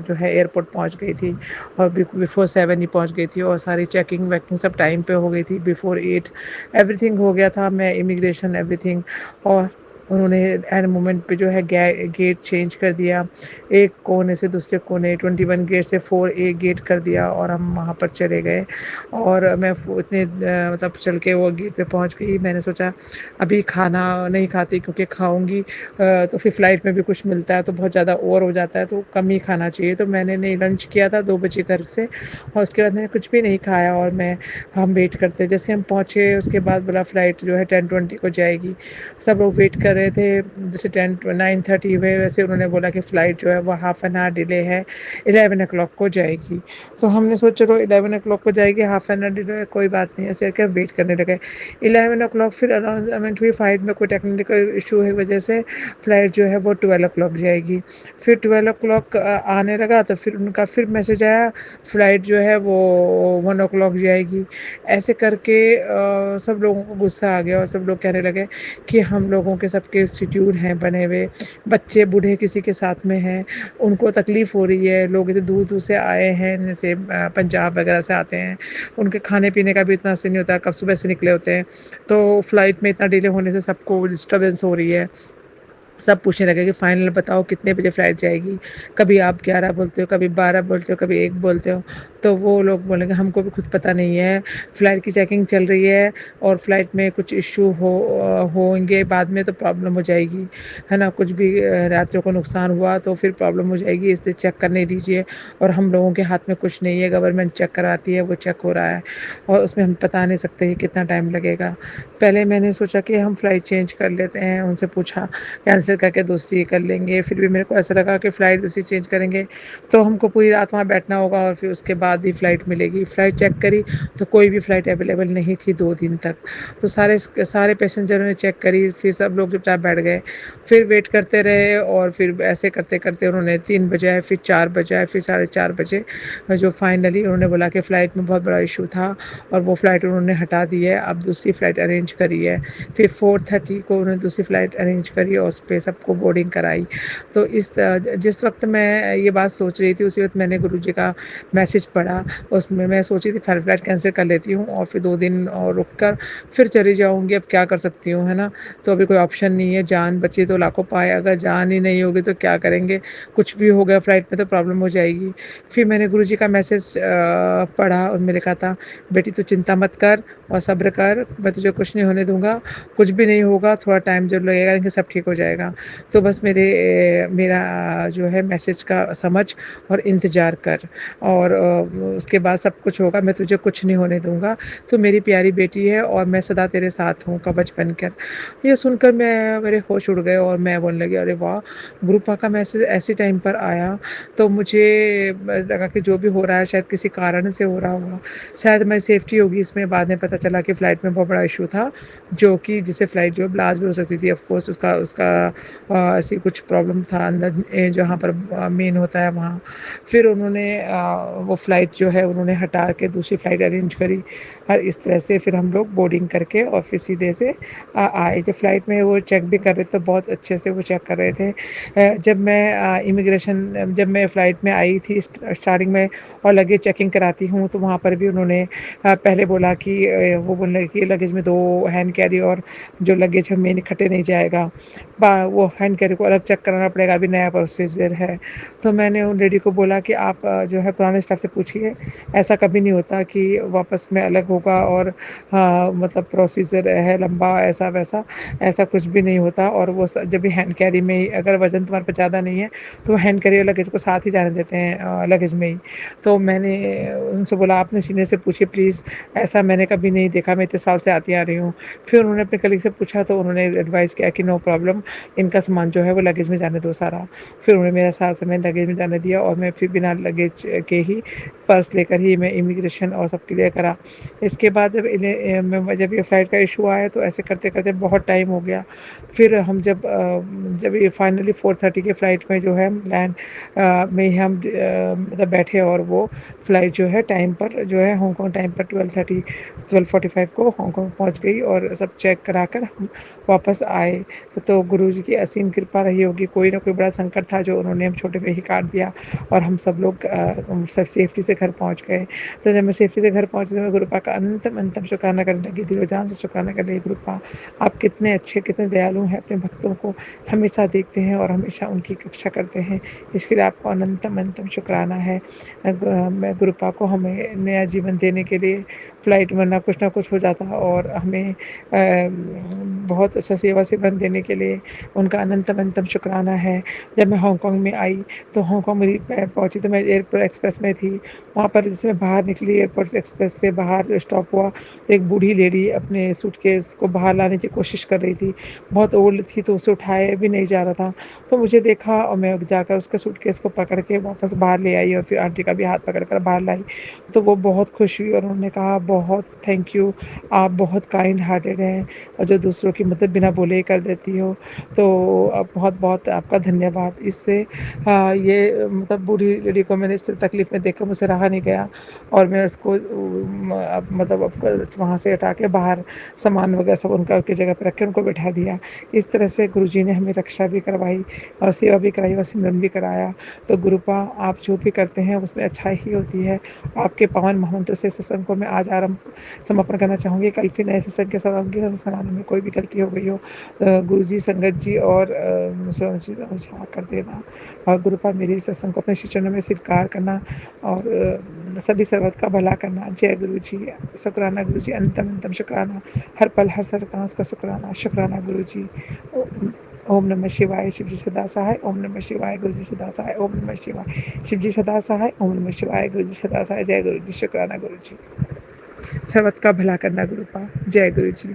जो है एयरपोर्ट पहुंच गई थी, और बिफोर 7 ही पहुंच गई थी। और सारी चेकिंग वेकिंग सब टाइम पे हो गई थी, बिफोर 8 एवरीथिंग हो गया था। मैं इमिग्रेशन एवरीथिंग, और उन्होंने एन मोमेंट पे जो है गेट चेंज कर दिया, एक कोने से दूसरे कोने 21 गेट से 4A गेट कर दिया, और हम वहाँ पर चले गए। और मैं इतने मतलब चल के वो गेट पे पहुँच गई। मैंने सोचा अभी खाना नहीं खाती, क्योंकि खाऊंगी तो फिर फ़्लाइट में भी कुछ मिलता है तो बहुत ज़्यादा ओवर हो जाता है, तो कम ही खाना चाहिए। तो मैंने नहीं लंच किया था 2 बजे घर से, और उसके बाद मैंने कुछ भी नहीं खाया। और हम वेट करते, जैसे हम पहुँचे उसके बाद बोला फ़्लाइट जो है 10:20 को जाएगी। सब लोग वेट कर रहे थे। जैसे 9:30 हुए, वैसे उन्होंने बोला कि फ़्लाइट जो है वो हाफ़ एन आवर डिले है, 11 o'clock को जाएगी। तो हमने सोचा चलो 11 o'clock को जाएगी, हाफ़ एन आवर डिले है, कोई बात नहीं, ऐसे करके वेट करने लगे। 11 o'clock फिर अनाउंसमेंट हुई, फ़्लाइट में कोई टेक्निकल इशू की वजह से फ़्लाइट जो है वो 12 o'clock जाएगी। फिर 12 o'clock आने लगा, तो फिर उनका फिर मैसेज आया फ़्लाइट जो है वो 1 o'clock जाएगी। ऐसे करके सब लोगों को गुस्सा आ गया, और सब लोग कहने लगे कि हम लोगों के सबके शेड्यूल हैं बने हुए, बच्चे बूढ़े किसी के साथ में हैं, उनको तकलीफ़ हो रही है, लोग इतने दूर दूर से आए हैं, जैसे पंजाब वगैरह से आते हैं, उनके खाने पीने का भी इतना असर नहीं होता, कब सुबह से निकले होते हैं। तो फ़्लाइट में इतना डिले होने से सबको डिस्टर्बेंस हो रही है। सब पूछने लगे कि फ़ाइनल बताओ कितने बजे फ़्लाइट जाएगी। कभी आप 11 बोलते हो, कभी 12 बोलते हो, कभी 1 बोलते हो। तो वो लोग बोलेंगे हमको भी कुछ पता नहीं है, फ़्लाइट की चेकिंग चल रही है, और फ़्लाइट में कुछ इश्यू होंगे, बाद में तो प्रॉब्लम हो जाएगी, है ना। कुछ भी यात्रियों को नुकसान हुआ तो फिर प्रॉब्लम हो जाएगी, इसलिए चेक करने दीजिए। और हम लोगों के हाथ में कुछ नहीं है, गवर्नमेंट चेक कराती है, वो चेक हो रहा है, और उसमें हम बता नहीं सकते कि कितना टाइम लगेगा। पहले मैंने सोचा कि हम फ़्लाइट चेंज कर लेते हैं, उनसे पूछा कैंसिल करके दूसरी कर लेंगे। फिर भी मेरे को ऐसा लगा कि फ़्लाइट दूसरी चेंज करेंगे तो हमको पूरी रात वहाँ बैठना होगा, और फिर उसके बाद ही फ़्लाइट मिलेगी। फ़्लाइट चेक करी तो कोई भी फ़्लाइट अवेलेबल नहीं थी 2 दिन तक। तो सारे पैसेंजरों ने चेक करी, फिर सब लोग चुपचाप बैठ गए। फिर वेट करते रहे, और फिर ऐसे करते करते उन्होंने 3 बजाए, फिर 4 बजाए, फिर 4:30 बजे जो फाइनली उन्होंने बोला कि फ़्लाइट में बहुत बड़ा इशू था, और वो फ़्लाइट उन्होंने हटा दी है, अब दूसरी फ़्लाइट अरेंज करी है। फिर 4:30 को उन्होंने दूसरी फ़्लाइट अरेंज करी, और उस पे सबको बोर्डिंग कराई। तो जिस वक्त मैं ये बात सोच रही थी, उसी वक्त मैंने गुरुजी का मैसेज पढ़ा। उसमें मैं सोची थी फ्लाइट कैंसिल कर लेती हूँ और फिर 2 दिन और रुक कर फिर चली जाऊँगी, अब क्या कर सकती हूँ, है ना? तो अभी कोई ऑप्शन नहीं है, जान बची तो लाखों पाए, अगर जान ही नहीं होगी तो क्या करेंगे? कुछ भी हो गया फ्लाइट में तो प्रॉब्लम हो जाएगी। फिर मैंने गुरुजी का मैसेज पढ़ा, उनमें लिखा था, बेटी तू चिंता मत कर और सब्र कर, मैं तुझे कुछ नहीं होने दूँगा, कुछ भी नहीं होगा, थोड़ा टाइम ज़रूर लगेगा लेकिन सब ठीक हो जाएगा। तो बस मेरा जो है मैसेज का समझ और इंतज़ार कर, और उसके बाद सब कुछ होगा, मैं तुझे कुछ नहीं होने दूँगा। तू मेरी प्यारी बेटी है और मैं सदा तेरे साथ हूँ, कवच बनकर। ये सुनकर मेरे होश उड़ गए और मैं बोलने लगी, अरे वाह! गुरु पाक का मैसेज ऐसे टाइम पर आया, तो मुझे लगा कि जो भी हो रहा है शायद किसी कारण से हो रहा होगा। शायद मेरी सेफ्टी होगी इसमें। बाद में पता चला कि फ़्लाइट में बहुत बड़ा इश्यू था, जो कि जिससे फ़्लाइट जो है ब्लास्ट भी हो सकती थी। ऑफ़ कोर्स उसका उसका ऐसी कुछ प्रॉब्लम था अंदर, जहाँ पर मेन होता है वहाँ। फिर उन्होंने वो फ़्लाइट जो है उन्होंने हटा के दूसरी फ़्लाइट अरेंज करी, और इस तरह से फिर हम लोग बोर्डिंग करके और फिर सीधे से आए। जब फ़्लाइट में वो चेक भी कर रहे थे तो बहुत अच्छे से वो चेक कर रहे थे। जब मैं फ़्लाइट में आई थी स्टार्टिंग में और लगेज चेकिंग कराती हूँ, तो वहाँ पर भी उन्होंने पहले बोला कि वो बोलने लगे कि लगेज में 2 हैंड कैरी और जो लगेज है मेन इकट्ठे नहीं जाएगा, वो हैंड कैरी को अलग चेक कराना पड़ेगा, अभी नया प्रोसीजर है। तो मैंने उन लेडी को बोला कि आप जो है पुराने स्टाफ से पूछिए, ऐसा कभी नहीं होता कि वापस में अलग होगा और मतलब प्रोसीजर है लंबा, ऐसा वैसा, ऐसा कुछ भी नहीं होता। और वो जब भी हैंड कैरी में ही अगर वज़न तुम्हारे पे ज़्यादा नहीं है तो हैंड कैरी और लगेज को साथ ही जाने देते हैं लगेज में ही। तो मैंने उनसे बोला, आपने सीनियर से पूछिए प्लीज़, ऐसा मैंने कभी नहीं देखा, मैं इतने साल से आती आ रही हूँ। फिर उन्होंने अपने कलीग से पूछा तो उन्होंने एडवाइस किया कि नो प्रॉब्लम, इनका सामान जो है वो लगेज में जाने दो सारा। फिर उन्होंने मेरा सारा सामान लगेज में जाने दिया और मैं फिर बिना लगेज के ही पर्स लेकर ही मैं इमिग्रेशन और सब क्लियर करा। इसके बाद जब ये फ़्लाइट का इशू आया तो ऐसे करते-करते बहुत टाइम हो गया। फिर हम जब ये फाइनली 4:30 की फ़्लाइट में जो है में ही हम मतलब बैठे, और वो फ़्लाइट जो है टाइम पर जो है हांगकांग टाइम पर 12:45 को हांगकांग पहुंच गई और सब चेक कराकर हम वापस आए। तो गुरुजी की असीम कृपा रही होगी, कोई ना कोई बड़ा संकट था जो उन्होंने हम छोटे पे ही काट दिया और हम सब लोग सब सेफ्टी से घर पहुंच गए। तो जब मैं सेफ्टी से घर पहुंची तो मैं गुरुपा का अनंतम शुक्राना करने लगी, दिलो जान से शुक्राना करने लगी। गुरुपा आप कितने अच्छे, कितने दयालु हैं, अपने भक्तों को हमेशा देखते हैं और हमेशा उनकी रक्षा करते हैं, इसके लिए आपको अनंतम शुक्राना है। मैं गुरुपा को हमें नया जीवन देने के लिए, फ़्लाइट वरना कुछ ना कुछ हो जाता और हमें बहुत अच्छा सेवा सिमरन देने के लिए उनका अनंतम शुक्राना है। जब मैं हांगकांग में आई तो हांगकांग मेरी पहुंची तो मैं एयरपोर्ट एक्सप्रेस में थी। वहाँ पर जैसे मैं बाहर निकली एयरपोर्ट एक्सप्रेस से बाहर स्टॉप हुआ तो एक बूढ़ी लेडी अपने सूटकेस को बाहर लाने की कोशिश कर रही थी। बहुत ओल्ड थी तो उसे उठाया भी नहीं जा रहा था। तो मुझे देखा और मैं जाकर उसके सूटकेस को पकड़ के वापस बाहर ले आई और फिर आंटी का भी हाथ पकड़ कर बाहर लाई। तो वो बहुत खुश हुई और उन्होंने कहा, बहुत थैंक यू, आप बहुत काइंड हार्टेड हैं और जो दूसरों की मदद बिना बोले ही कर देती हो, तो बहुत बहुत आपका धन्यवाद। इससे ये मतलब बूढ़ी लेडी को मैंने इस तकलीफ़ में देखकर मुझसे रहा नहीं गया और मैं उसको वहाँ से हटा के बाहर सामान वगैरह सब उनका उनकी जगह पर रख के उनको बैठा दिया। इस तरह से गुरुजी ने हमें रक्षा भी करवाई और सेवा भी कराई और सिमरन भी कराया। तो गुरुपा आप जो भी करते हैं उसमें अच्छाई ही होती है। आपके पावन महंतों से सत्संग को मैं आज समर्पण करना चाहूँगी। कल फिर नए सत्संग के साथ आऊँगी। सत्संग सुनाने में कोई भी गलती हो गई हो गुरुजी, संगत जी और स्वयं जी क्षमा कर देना। और गुरुपा मेरी सत्संग को अपने श्री चरणों में स्वीकार करना और सभी सर्वत का भला करना। जय गुरु जी, शुक्राना गुरु जी, अनंतम शुक्राना, हर पल हर सरकांस का शुक्राना। शुक्राना गुरु जी। ओम नमः शिवाय, शिव जी सदा सहाय। ओम नमः शिवाय, गुरु जी सदा सहाय। ओम नमः शिवाय, शिव जी सदा सहाय। ओम नमः शिवाय, गुरु जी सदा सहाय। जय गुरु जी, शुक्राना गुरु जी, सर्वत का भला करना गुरुपा। जय गुरु जी।